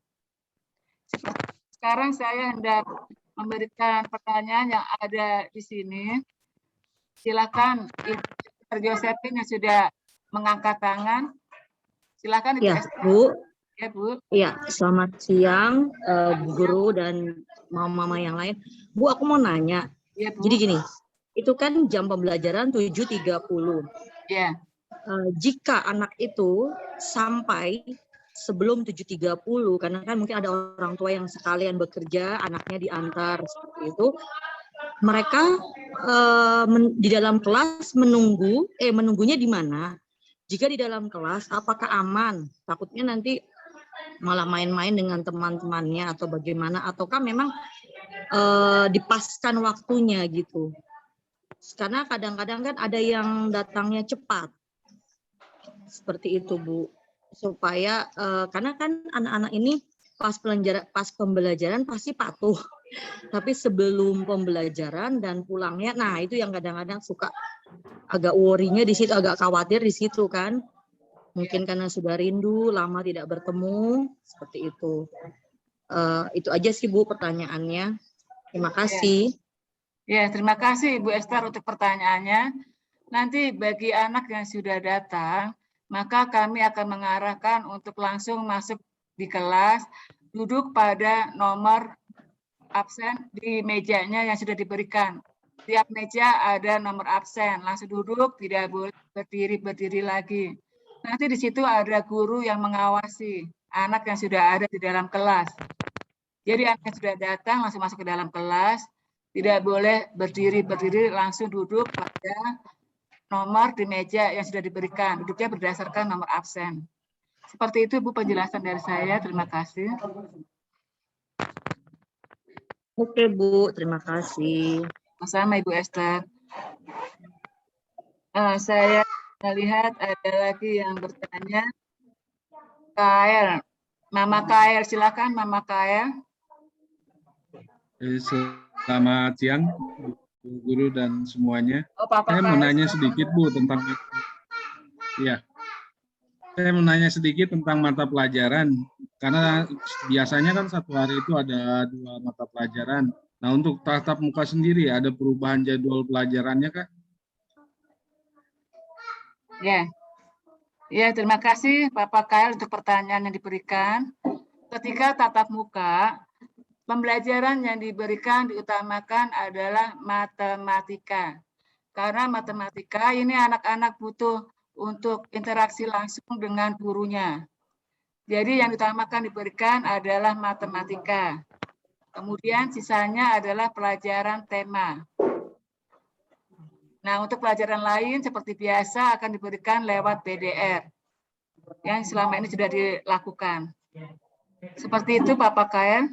Sekarang saya hendak memberikan pertanyaan yang ada di sini. Silakan Ibu Josephine yang sudah mengangkat tangan. Silakan Ibu. Ya, Bu. Ya, Bu. Ya, selamat siang Bu Guru dan mama-mama yang lain. Bu, aku mau nanya. Ya, Bu. Jadi gini, itu kan jam pembelajaran 7.30. Ya. Jika anak itu sampai sebelum 7.30, karena kan mungkin ada orang tua yang sekalian bekerja, anaknya diantar seperti itu, mereka di dalam kelas menunggunya di mana? Jika di dalam kelas, apakah aman? Takutnya nanti malah main-main dengan teman-temannya atau bagaimana? Ataukah memang dipaskan waktunya gitu? Karena kadang-kadang kan ada yang datangnya cepat. Seperti itu, Bu. Supaya, karena kan anak-anak ini pas pembelajaran pasti patuh. Tapi sebelum pembelajaran dan pulangnya, nah itu yang kadang-kadang suka agak worry-nya di situ, agak khawatir di situ kan. Mungkin karena sudah rindu, lama tidak bertemu, seperti itu. Itu aja sih Bu pertanyaannya. Terima kasih. Ya, terima kasih Ibu Esther untuk pertanyaannya. Nanti bagi anak yang sudah datang, maka kami akan mengarahkan untuk langsung masuk di kelas, duduk pada nomor absen di mejanya yang sudah diberikan. Tiap meja ada nomor absen, langsung duduk, tidak boleh berdiri lagi. Nanti di situ ada guru yang mengawasi anak yang sudah ada di dalam kelas. Jadi anak yang sudah datang langsung masuk ke dalam kelas, tidak boleh berdiri, langsung duduk pada nomor di meja yang sudah diberikan. Duduknya berdasarkan nomor absen. Seperti itu Bu penjelasan dari saya. Terima kasih. Oke Bu, terima kasih. Sama Ibu Esther. Saya melihat ada lagi yang bertanya. KL, Mama KL, silakan Mama KL. Selamat siang. Bu Guru dan semuanya. Oh, Papa Saya mau Kaya, nanya silakan. sedikit Bu tentang ya. Saya mau nanya sedikit tentang mata pelajaran karena biasanya kan satu hari itu ada 2 mata pelajaran. Nah, untuk tatap muka sendiri ada perubahan jadwal pelajarannya kah? Ya, ya, terima kasih Bapak Kail untuk pertanyaan yang diberikan. Ketika tatap muka, pembelajaran yang diberikan diutamakan adalah matematika. Karena matematika ini anak-anak butuh untuk interaksi langsung dengan gurunya. Jadi yang diutamakan diberikan adalah matematika. Kemudian sisanya adalah pelajaran tema. Nah, untuk pelajaran lain seperti biasa akan diberikan lewat BDR yang selama ini sudah dilakukan. Seperti itu Bapak Kael.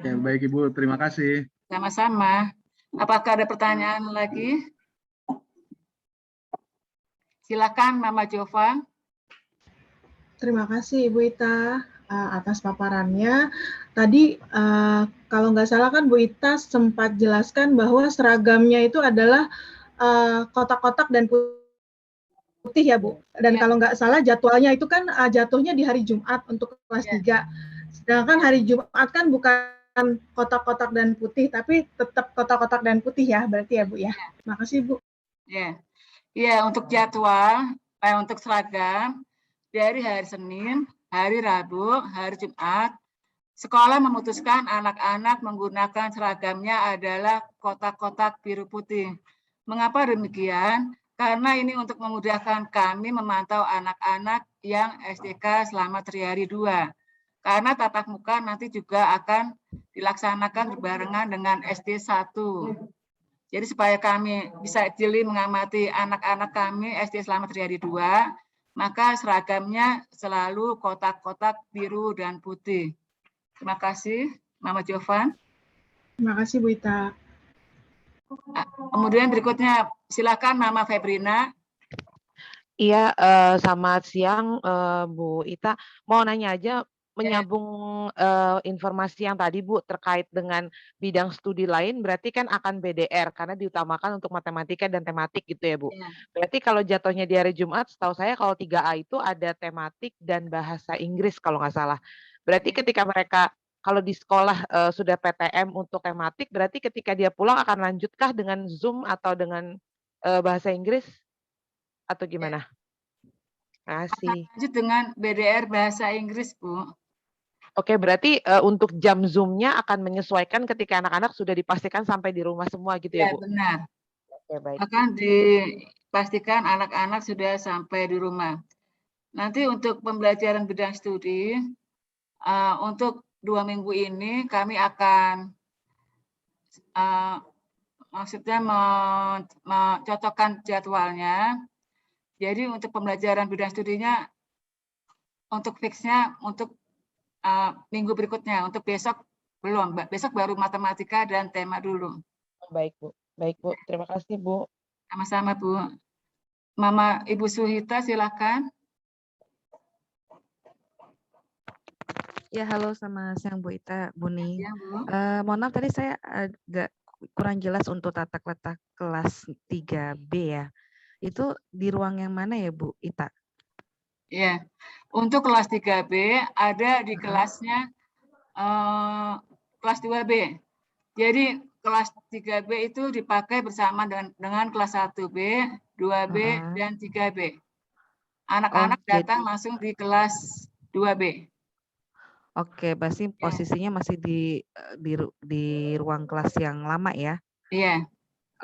Ya, baik Ibu, terima kasih. Sama-sama. Apakah ada pertanyaan lagi? Silakan Mama Jova. Terima kasih Ibu Ita atas paparannya. Tadi kalau nggak salah kan Bu Ita sempat jelaskan bahwa seragamnya itu adalah kotak-kotak dan putih ya Bu. Dan Ya. kalau nggak salah jadwalnya itu kan jatuhnya di hari Jumat untuk kelas 3. Sedangkan hari Jumat kan bukan kotak-kotak dan putih, tapi tetap kotak-kotak dan putih ya, berarti ya Bu ya. Terima kasih Bu. Ya, ya untuk jadwal, untuk seragam dari hari Senin, hari Rabu, hari Jumat, sekolah memutuskan anak-anak menggunakan seragamnya adalah kotak-kotak biru putih. Mengapa demikian? Karena ini untuk memudahkan kami memantau anak-anak yang SDK selama 3 hari 2. Karena tatap muka nanti juga akan dilaksanakan berbarengan dengan SD 1. Jadi supaya kami bisa jeli mengamati anak-anak kami SD selama 3 hari 2, maka seragamnya selalu kotak-kotak biru dan putih. Terima kasih, Mama Jovan. Terima kasih Bu Ita. Kemudian berikutnya, silakan Mama Febrina. Iya, selamat siang Bu Ita. Mau nanya aja, menyambung informasi yang tadi Bu terkait dengan bidang studi lain, berarti kan akan BDR karena diutamakan untuk matematika dan tematik gitu ya Bu. Ya. Berarti kalau jatuhnya di hari Jumat, setahu saya kalau 3A itu ada tematik dan bahasa Inggris kalau nggak salah. Berarti ketika mereka kalau di sekolah sudah PTM untuk tematik, berarti ketika dia pulang akan lanjutkah dengan Zoom atau dengan bahasa Inggris? Atau gimana? Kasih. Lanjut dengan BDR bahasa Inggris, Bu. Oke, berarti untuk jam Zoom-nya akan menyesuaikan ketika anak-anak sudah dipastikan sampai di rumah semua gitu ya, Ya, Bu? benar. Oke, baik. Akan dipastikan anak-anak sudah sampai di rumah. Nanti untuk pembelajaran bidang studi, untuk 2 minggu ini kami akan maksudnya mencocokkan jadwalnya. Jadi untuk pembelajaran bidang studinya, untuk fixnya untuk minggu berikutnya, untuk besok belum. Besok baru matematika dan tema dulu. Baik, Bu. Baik, Bu. Terima kasih, Bu. Sama-sama, Bu. Mama Ibu Suhita, silakan. Ya, halo, selamat siang Bu Ita, Bu Ning. Ya, Bu. Mohon maaf tadi saya agak kurang jelas untuk tata letak kelas 3B ya. Itu di ruang yang mana ya Bu Ita? Ya, untuk kelas 3B ada di kelasnya kelas 2B. Jadi kelas 3B itu dipakai bersama dengan kelas 1B, 2B, dan 3B. Anak-anak datang langsung di kelas 2B. Oke, berarti posisinya masih di ruang kelas yang lama ya? Iya.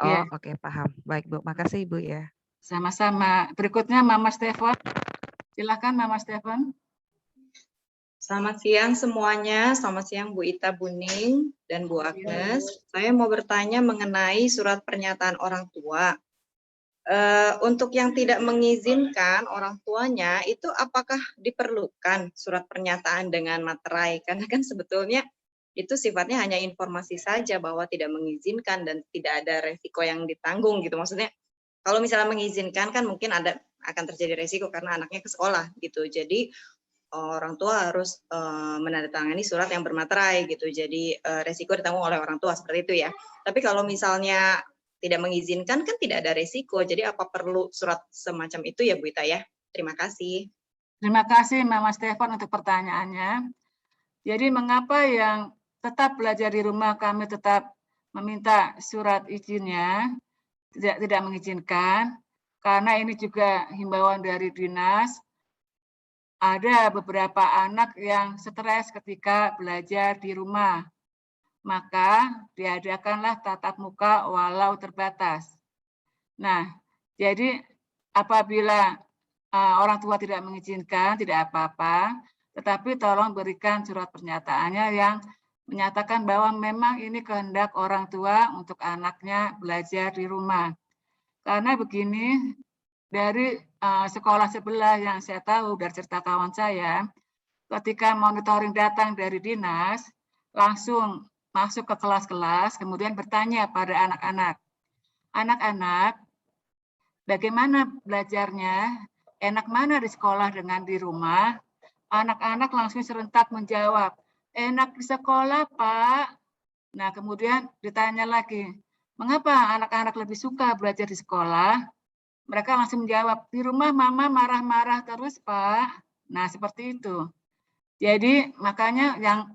Oh, oke, paham. Baik, Bu. Makasih, Ibu ya. Sama-sama. Berikutnya Mama Stefan. Silakan Mama Stefan. Selamat siang semuanya. Selamat siang Bu Ita, Bu Ning, dan Bu Agnes. Saya mau bertanya mengenai surat pernyataan orang tua. Untuk yang tidak mengizinkan orang tuanya, itu apakah diperlukan surat pernyataan dengan materai? Karena kan sebetulnya itu sifatnya hanya informasi saja bahwa tidak mengizinkan dan tidak ada resiko yang ditanggung gitu. Maksudnya kalau misalnya mengizinkan kan mungkin akan terjadi resiko karena anaknya ke sekolah gitu. Jadi orang tua harus menandatangani surat yang bermaterai gitu. Jadi resiko ditanggung oleh orang tua seperti itu ya. Tapi kalau misalnya tidak mengizinkan kan tidak ada resiko. Jadi apa perlu surat semacam itu ya Bu Ita ya? Terima kasih. Terima kasih Mama Stefan untuk pertanyaannya. Jadi mengapa yang tetap belajar di rumah kami tetap meminta surat izinnya, tidak mengizinkan, karena ini juga himbauan dari dinas. Ada beberapa anak yang stres ketika belajar di rumah, maka diadakanlah tatap muka walau terbatas. Nah, jadi apabila orang tua tidak mengizinkan, tidak apa-apa, tetapi tolong berikan surat pernyataannya yang menyatakan bahwa memang ini kehendak orang tua untuk anaknya belajar di rumah. Karena begini, dari sekolah sebelah yang saya tahu dari cerita kawan saya, ketika monitoring datang dari dinas, langsung masuk ke kelas-kelas, kemudian bertanya pada anak-anak, anak-anak, bagaimana belajarnya? Enak mana di sekolah dengan di rumah? Anak-anak langsung serentak menjawab, enak di sekolah, Pak. Nah, kemudian ditanya lagi, mengapa anak-anak lebih suka belajar di sekolah? Mereka langsung menjawab, di rumah mama marah-marah terus, Pak. Nah, seperti itu. Jadi, makanya yang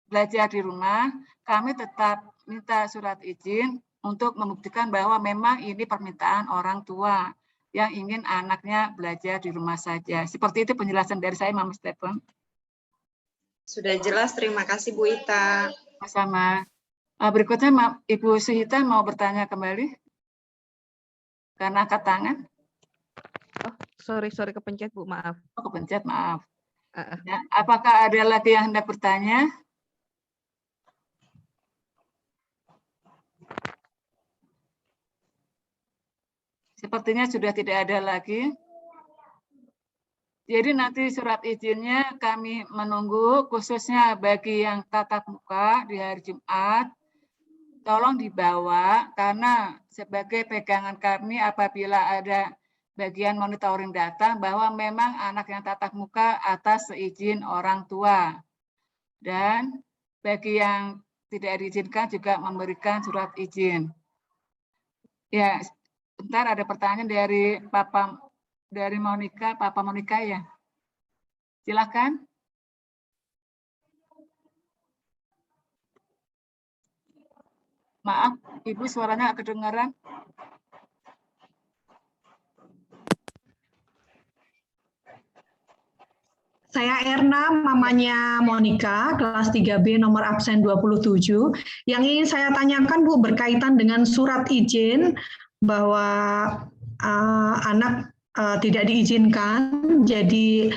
belajar di rumah, kami tetap minta surat izin untuk membuktikan bahwa memang ini permintaan orang tua yang ingin anaknya belajar di rumah saja. Seperti itu penjelasan dari saya, Mama Stephen. Sudah jelas, terima kasih Bu Ita. Sama. Berikutnya Ibu Suhita mau bertanya kembali? Karena angkat tangan. Oh, sorry kepencet Bu, maaf. Oh, kepencet, maaf. Ya, apakah ada lagi yang hendak bertanya? Sepertinya sudah tidak ada lagi. Jadi nanti surat izinnya kami menunggu, khususnya bagi yang tatap muka di hari Jumat, tolong dibawa, karena sebagai pegangan kami apabila ada bagian monitoring datang bahwa memang anak yang tatap muka atas seizin orang tua. Dan bagi yang tidak diizinkan juga memberikan surat izin. Ya, bentar ada pertanyaan dari Papa Monica ya. Silakan. Maaf, Ibu suaranya nggak kedengaran. Saya Erna, mamanya Monica, kelas 3B nomor absen 27. Yang ingin saya tanyakan Bu, berkaitan dengan surat izin bahwa anak tidak diizinkan, jadi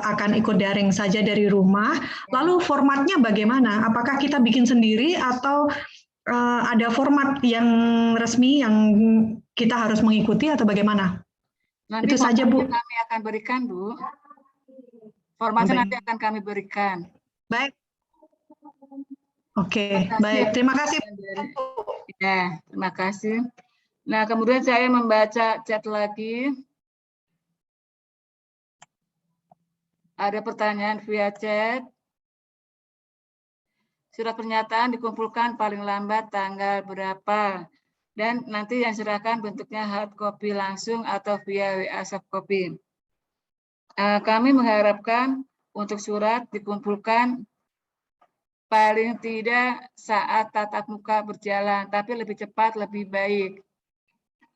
akan ikut daring saja dari rumah. Lalu formatnya bagaimana? Apakah kita bikin sendiri atau ada format yang resmi yang kita harus mengikuti atau bagaimana? Nanti itu saja Bu. Kami akan berikan Bu. Formatnya nanti akan kami berikan. Baik. Oke, baik. Terima kasih. Ya, terima kasih. Nah, kemudian saya membaca chat lagi. Ada pertanyaan via chat. Surat pernyataan dikumpulkan paling lambat tanggal berapa? Dan nanti yang serahkan bentuknya hard copy langsung atau via WA soft copy. Kami mengharapkan untuk surat dikumpulkan paling tidak saat tatap muka berjalan, tapi lebih cepat, lebih baik.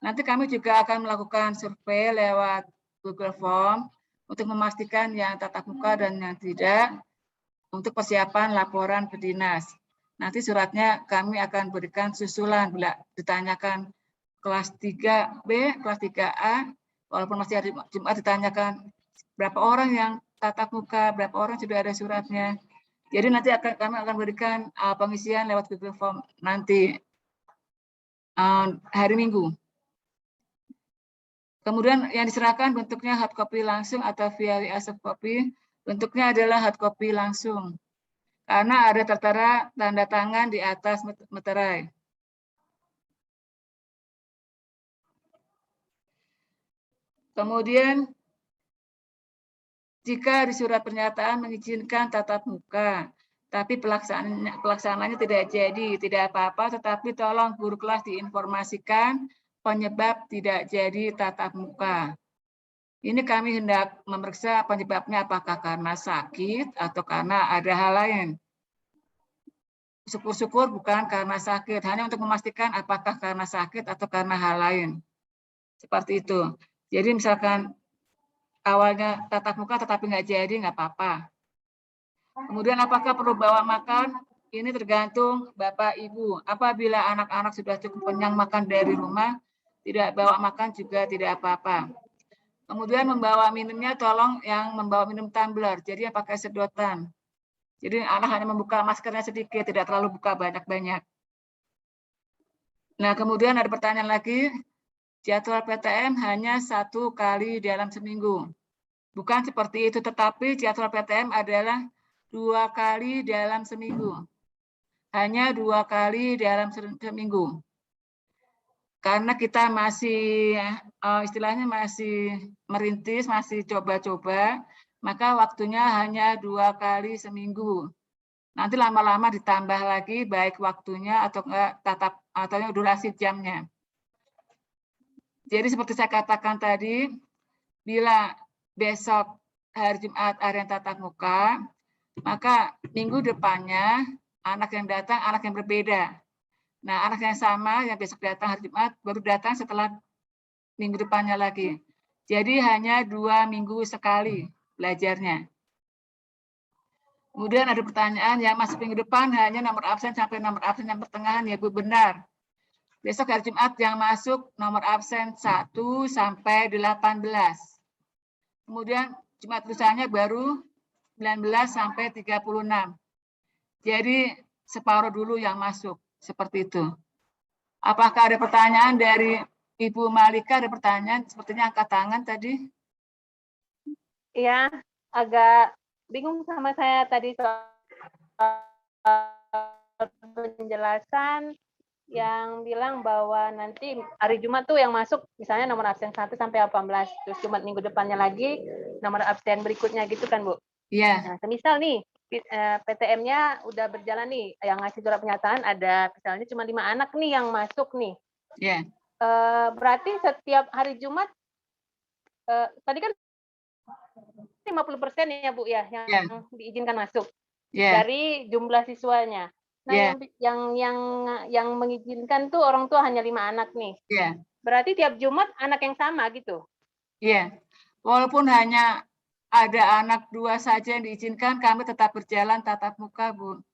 Nanti kami juga akan melakukan survei lewat Google Form untuk memastikan yang tatap muka dan yang tidak untuk persiapan laporan ke dinas. Nanti suratnya kami akan berikan susulan bila ditanyakan kelas 3B, kelas 3A, walaupun masih hari Jumat ditanyakan berapa orang yang tatap muka, berapa orang sudah ada suratnya. Jadi nanti kami akan berikan pengisian lewat Google Form nanti hari Minggu. Kemudian yang diserahkan bentuknya hard copy langsung atau via WA soft copy, bentuknya adalah hard copy langsung. Karena ada tertera tanda tangan di atas meterai. Kemudian jika di surat pernyataan mengizinkan tatap muka, tapi pelaksanaannya tidak jadi, tidak apa-apa, tetapi tolong guru kelas diinformasikan penyebab tidak jadi tatap muka. Ini kami hendak memeriksa penyebabnya apakah karena sakit atau karena ada hal lain. Syukur-syukur bukan karena sakit, hanya untuk memastikan apakah karena sakit atau karena hal lain. Seperti itu. Jadi misalkan awalnya tatap muka tetapi nggak jadi, nggak apa-apa. Kemudian apakah perlu bawa makan? Ini tergantung Bapak Ibu. Apabila anak-anak sudah cukup kenyang makan dari rumah, tidak bawa makan juga tidak apa-apa. Kemudian membawa minumnya tolong yang membawa minum tumbler, jadi yang pakai sedotan. Jadi anak hanya membuka maskernya sedikit, tidak terlalu buka banyak-banyak. Nah, kemudian ada pertanyaan lagi, jadwal PTM hanya 1 kali dalam seminggu. Bukan seperti itu, tetapi jadwal PTM adalah 2 kali dalam seminggu. Hanya 2 kali dalam seminggu. Karena kita masih, istilahnya masih merintis, masih coba-coba, maka waktunya hanya 2 kali seminggu. Nanti lama-lama ditambah lagi baik waktunya atau enggak atau durasi jamnya. Jadi seperti saya katakan tadi, bila besok hari Jumat ada yang tatap muka, maka minggu depannya anak yang datang anak yang berbeda. Nah, anak yang sama yang besok datang hari Jumat baru datang setelah minggu depannya lagi. Jadi hanya 2 minggu sekali belajarnya. Kemudian ada pertanyaan yang masuk minggu depan hanya nomor absen sampai nomor absen yang pertengahan, ya Bu, benar. Besok hari Jumat yang masuk nomor absen 1 sampai 18. Kemudian Jumat lusanya baru 19 sampai 36. Jadi separuh dulu yang masuk, seperti itu. Apakah ada pertanyaan dari Ibu Malika? Ada pertanyaan, sepertinya angkat tangan tadi. Iya, agak bingung sama saya tadi soal penjelasan yang bilang bahwa nanti hari Jumat tuh yang masuk misalnya nomor absen 1 sampai 18, terus Jumat minggu depannya lagi nomor absen berikutnya gitu kan, Bu? Iya. Nah, semisal nih PTM-nya udah berjalan nih, yang ngasih surat pernyataan ada misalnya cuma 5 anak nih yang masuk nih. Iya. Berarti setiap hari Jumat tadi kan 50% ya Bu ya yang diizinkan masuk dari jumlah siswanya. Nah, yang mengizinkan tuh orang tua hanya 5 anak nih. Berarti tiap Jumat anak yang sama gitu. Iya. Walaupun hanya ada anak 2 saja yang diizinkan, kami tetap berjalan tatap muka, Bu.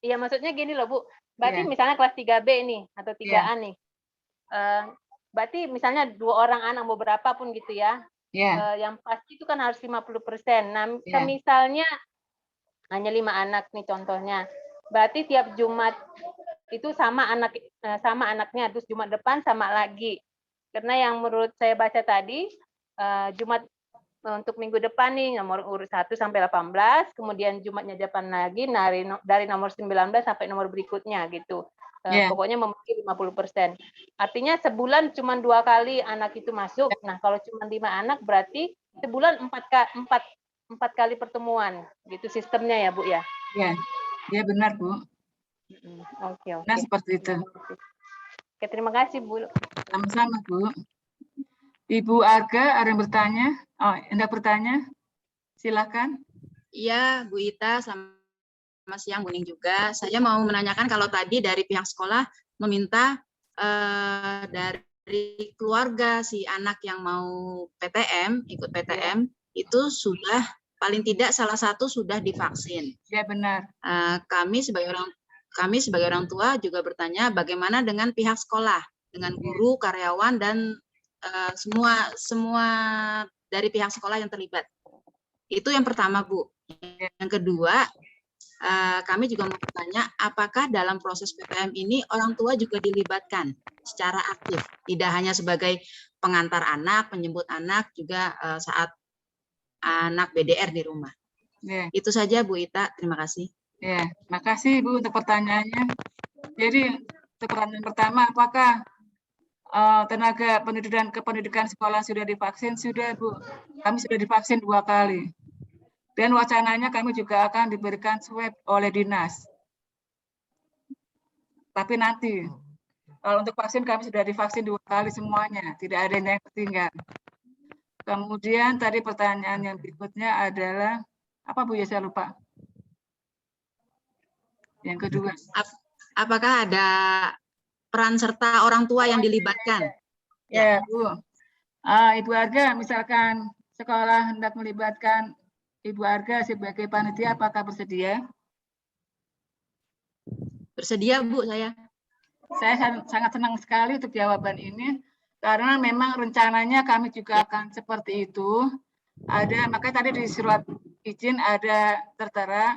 Iya, maksudnya gini loh, Bu. Berarti misalnya kelas 3B nih atau 3A nih. Berarti misalnya 2 orang anak mau berapa pun gitu ya. Yang pasti itu kan harus 50%. Nah, misalnya hanya 5 anak nih contohnya. Berarti tiap Jumat itu sama anaknya, terus Jumat depan sama lagi. Karena yang menurut saya baca tadi, Jumat untuk minggu depan nih nomor urut 1 sampai 18, kemudian Jumatnya depan lagi dari nomor 19 sampai nomor berikutnya gitu. Pokoknya memenuhi 50%. Artinya sebulan cuma 2 kali anak itu masuk. Nah, kalau cuma 5 anak berarti sebulan 4 kali pertemuan. Gitu sistemnya ya, Bu ya? Iya, benar, Bu. Oke. Nah, seperti itu. Oke, terima kasih, Bu. Sama-sama, Bu. Ibu Arga, ada yang bertanya? Oh, hendak bertanya? Silakan. Iya, Bu Ita, selamat siang, Bu Ning juga. Saya mau menanyakan kalau tadi dari pihak sekolah meminta dari keluarga si anak yang mau PTM, ikut PTM, itu sudah paling tidak salah satu sudah divaksin. Ya, benar. Kami sebagai orang tua juga bertanya bagaimana dengan pihak sekolah, dengan guru, karyawan, dan semua dari pihak sekolah yang terlibat. Itu yang pertama, Bu. Yang kedua, kami juga mau bertanya, apakah dalam proses PTM ini orang tua juga dilibatkan secara aktif, tidak hanya sebagai pengantar anak, penjemput anak, juga saat anak BDR di rumah. Itu saja, Bu Ita. Terima kasih. Ya, makasih Bu untuk pertanyaannya. Jadi untuk pertanyaan pertama, apakah tenaga pendidikan kependidikan sekolah sudah divaksin? Sudah, Bu. Kami sudah divaksin 2 kali. Dan wacananya kami juga akan diberikan swab oleh dinas. Tapi nanti, kalau untuk vaksin kami sudah divaksin 2 kali semuanya, tidak ada yang tertinggal. Kemudian tadi pertanyaan yang berikutnya adalah, apa Bu ya, saya lupa. Yang kedua. Apakah ada peran serta orang tua yang dilibatkan? Ya, Bu. Ibu Arga, misalkan sekolah hendak melibatkan Ibu Arga sebagai panitia, apakah bersedia? Bersedia, Bu, saya. Saya sangat senang sekali untuk jawaban ini, karena memang rencananya kami juga akan seperti itu. Makanya tadi di surat izin ada tertera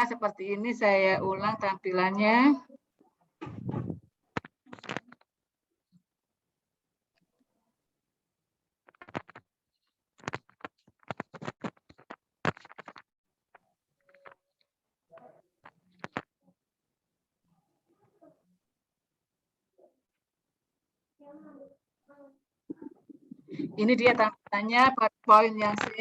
seperti ini, saya ulang tampilannya. Ini dia tampilannya pada poin yang C.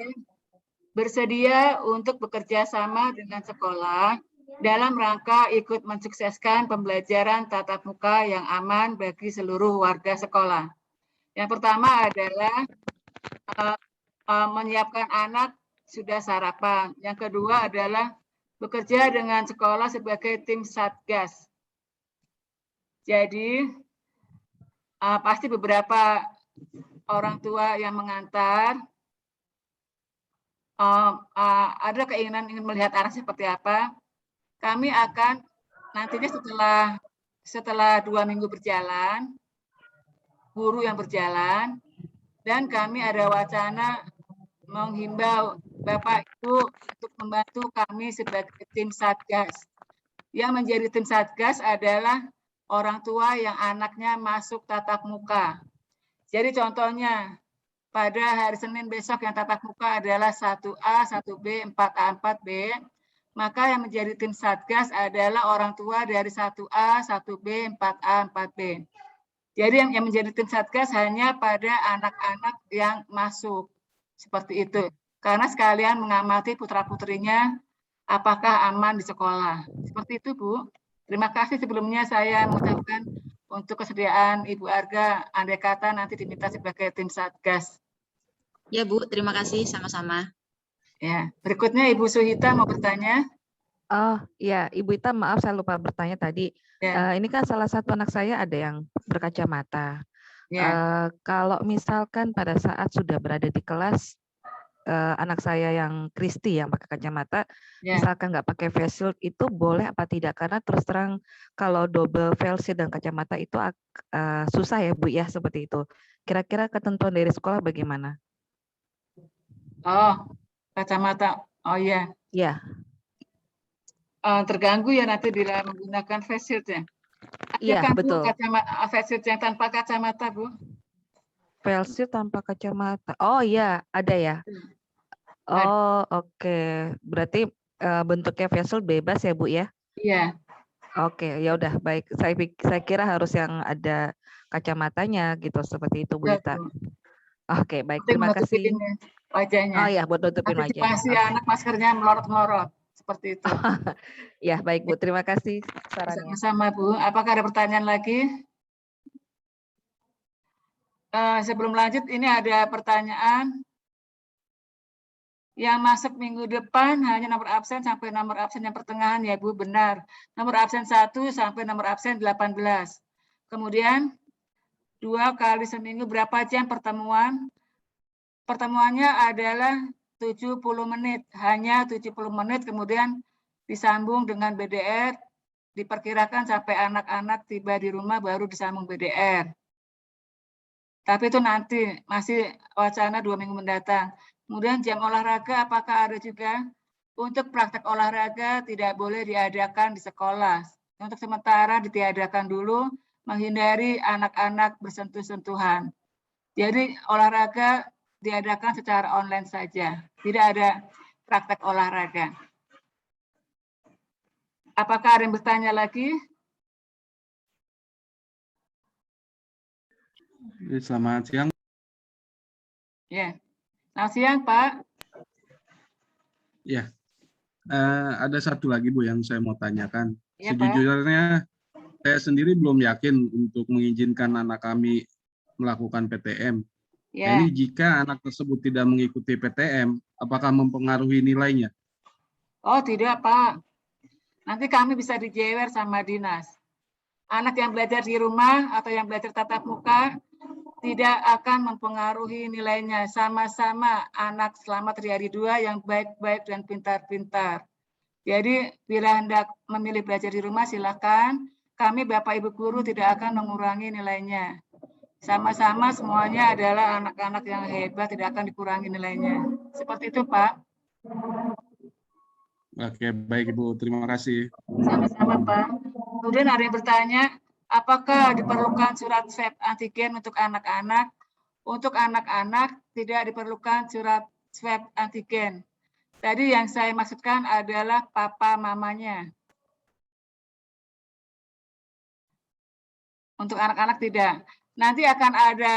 Bersedia untuk bekerja sama dengan sekolah dalam rangka ikut mensukseskan pembelajaran tatap muka yang aman bagi seluruh warga sekolah. Yang pertama adalah menyiapkan anak sudah sarapan. Yang kedua adalah bekerja dengan sekolah sebagai tim Satgas. Jadi pasti beberapa orang tua yang mengantar ada keinginan ingin melihat arah seperti apa. Kami akan nantinya setelah 2 minggu berjalan, guru yang berjalan, dan kami ada wacana menghimbau Bapak Ibu untuk membantu kami sebagai tim Satgas. Yang menjadi tim Satgas adalah orang tua yang anaknya masuk tatap muka. Jadi contohnya, pada hari Senin besok yang tatap muka adalah 1A, 1B, 4A, 4B, maka yang menjadi tim Satgas adalah orang tua dari 1A, 1B, 4A, 4B. Jadi yang menjadi tim Satgas hanya pada anak-anak yang masuk. Seperti itu. Karena sekalian mengamati putra-putrinya apakah aman di sekolah. Seperti itu, Bu. Terima kasih sebelumnya saya mengucapkan untuk kesediaan Ibu Arga, andai kata nanti diminta sebagai tim Satgas. Ya, Bu, terima kasih sama-sama. Ya, berikutnya Ibu Suhita mau bertanya. Oh ya, Ibu Ita, maaf saya lupa bertanya tadi. Ya. Ini kan salah satu anak saya ada yang berkacamata. Ya. Kalau misalkan pada saat sudah berada di kelas, anak saya yang Kristi yang pakai kacamata, misalkan nggak pakai face shield, itu boleh apa tidak? Karena terus terang kalau double face shield dan kacamata itu susah ya Bu ya, seperti itu. Kira-kira ketentuan dari sekolah bagaimana? Oh, kacamata. Oh iya. Ya. Terganggu ya nanti bila menggunakan face shield ya. Iya, kan, betul. Bu, kacamata face shield yang tanpa kacamata, Bu. Face shield tanpa kacamata. Oh iya, ada ya. Oh, oke. Berarti bentuknya face shield bebas ya, Bu ya? Iya. Oke, ya udah baik. Saya kira harus yang ada kacamatanya gitu, seperti itu Bu Ita. Oke, baik. Terima kasih. Wajahnya. Oh ya, buat nutupin wajahnya. Antisipasi anak maskernya melorot-melorot. Seperti itu. Ya, baik Bu. Terima kasih sarannya. Sama-sama Bu. Apakah ada pertanyaan lagi? Sebelum lanjut, ini ada pertanyaan. Yang masuk minggu depan hanya nomor absen sampai nomor absen yang pertengahan ya Bu, benar. Nomor absen 1 sampai nomor absen 18. Kemudian 2 kali seminggu berapa jam pertemuan? Pertemuannya adalah 70 menit, hanya 70 menit, kemudian disambung dengan BDR, diperkirakan sampai anak-anak tiba di rumah baru disambung BDR. Tapi itu nanti, masih wacana 2 minggu mendatang. Kemudian jam olahraga apakah ada juga? Untuk praktek olahraga tidak boleh diadakan di sekolah. Untuk sementara ditiadakan dulu, menghindari anak-anak bersentuh-sentuhan. Jadi olahraga diadakan secara online saja, tidak ada praktek olahraga. Apakah ada yang bertanya lagi? Selamat siang. Ya, selamat siang Pak. Ya, ada satu lagi Bu yang saya mau tanyakan. Ya, Sejujurnya saya sendiri belum yakin untuk mengizinkan anak kami melakukan PTM. Ya. Nah, ini jika anak tersebut tidak mengikuti PTM, apakah mempengaruhi nilainya? Oh tidak Pak, nanti kami bisa dijewer sama dinas. Anak yang belajar di rumah atau yang belajar tatap muka tidak akan mempengaruhi nilainya. Sama-sama anak selamat dari hari 2 yang baik-baik dan pintar-pintar. Jadi bila hendak memilih belajar di rumah silakan. Kami Bapak Ibu Guru tidak akan mengurangi nilainya. Sama-sama semuanya adalah anak-anak yang hebat, tidak akan dikurangi nilainya. Seperti itu Pak. Oke, baik Ibu. Terima kasih. Sama-sama Pak. Kemudian ada yang bertanya, apakah diperlukan surat swab antigen untuk anak-anak? Untuk anak-anak tidak diperlukan surat swab antigen. Tadi yang saya maksudkan adalah papa mamanya. Untuk anak-anak tidak. Nanti akan ada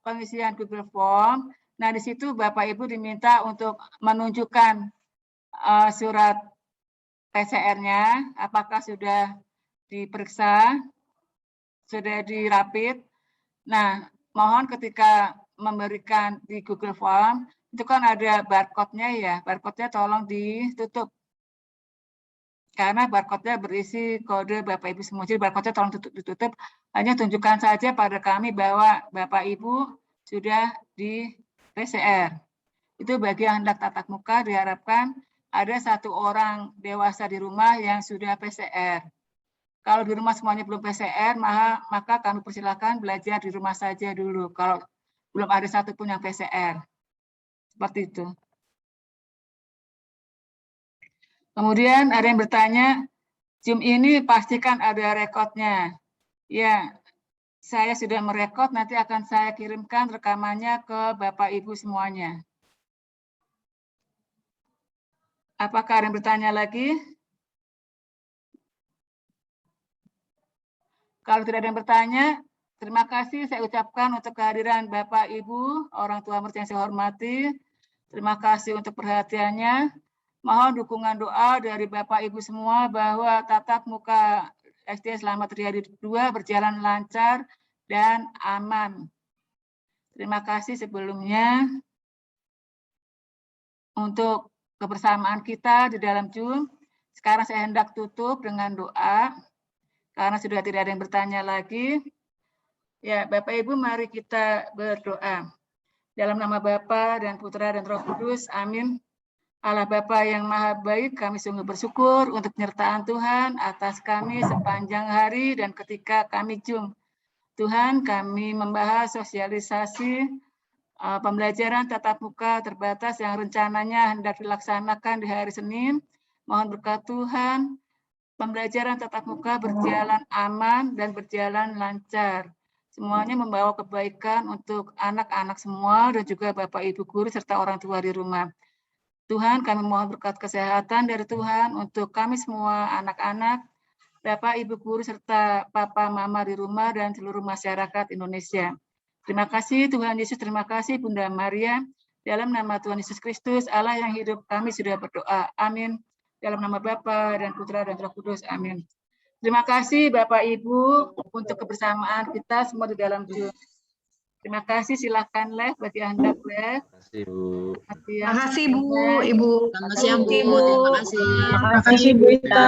pengisian Google Form. Nah, di situ Bapak Ibu diminta untuk menunjukkan surat PCR-nya, apakah sudah diperiksa, sudah dirapid. Nah, mohon ketika memberikan di Google Form, itu kan ada barcode-nya ya, barcode-nya tolong ditutup. Karena barcode-nya berisi kode Bapak Ibu semua, jadi barcode-nya tolong ditutup, hanya tunjukkan saja pada kami bahwa Bapak Ibu sudah di PCR. Itu bagi yang hendak tatap muka diharapkan ada 1 orang dewasa di rumah yang sudah PCR. Kalau di rumah semuanya belum PCR, maka kami persilakan belajar di rumah saja dulu. Kalau belum ada satupun yang PCR. Seperti itu. Kemudian ada yang bertanya, Zoom ini pastikan ada rekodnya. Ya, saya sudah merekod, nanti akan saya kirimkan rekamannya ke Bapak Ibu semuanya. Apakah ada yang bertanya lagi? Kalau tidak ada yang bertanya, terima kasih saya ucapkan untuk kehadiran Bapak, Ibu, orang tua murid yang saya hormati. Terima kasih untuk perhatiannya. Mohon dukungan doa dari Bapak, Ibu semua bahwa tatap muka SD Selamat Riyadi 2 berjalan lancar dan aman. Terima kasih sebelumnya untuk kebersamaan kita di dalam Zoom. Sekarang saya hendak tutup dengan doa. Karena sudah tidak ada yang bertanya lagi, ya Bapak Ibu mari kita berdoa. Dalam nama Bapa dan Putra dan Roh Kudus, amin. Allah Bapa yang Maha Baik, kami sungguh bersyukur untuk penyertaan Tuhan atas kami sepanjang hari dan ketika kami Zoom. Tuhan, kami membahas sosialisasi pembelajaran tatap muka terbatas yang rencananya hendak dilaksanakan di hari Senin. Mohon berkat Tuhan, pembelajaran tatap muka berjalan aman dan berjalan lancar. Semuanya membawa kebaikan untuk anak-anak semua dan juga Bapak Ibu guru serta orang tua di rumah. Tuhan, kami mohon berkat kesehatan dari Tuhan untuk kami semua anak-anak, Bapak Ibu guru serta Papa Mama di rumah dan seluruh masyarakat Indonesia. Terima kasih Tuhan Yesus, terima kasih Bunda Maria. Dalam nama Tuhan Yesus Kristus, Allah yang hidup, kami sudah berdoa. Amin. Dalam nama Bapa dan Putra dan Roh Kudus. Amin. Terima kasih Bapak Ibu untuk kebersamaan kita semua di dalam Zoom. Terima kasih. Silakan live bagi yang hendak live. Terima kasih Bu. Terima kasih Bu, Ibu. Selamat siang Bu. Terima kasih. Terima kasih Bu Ita.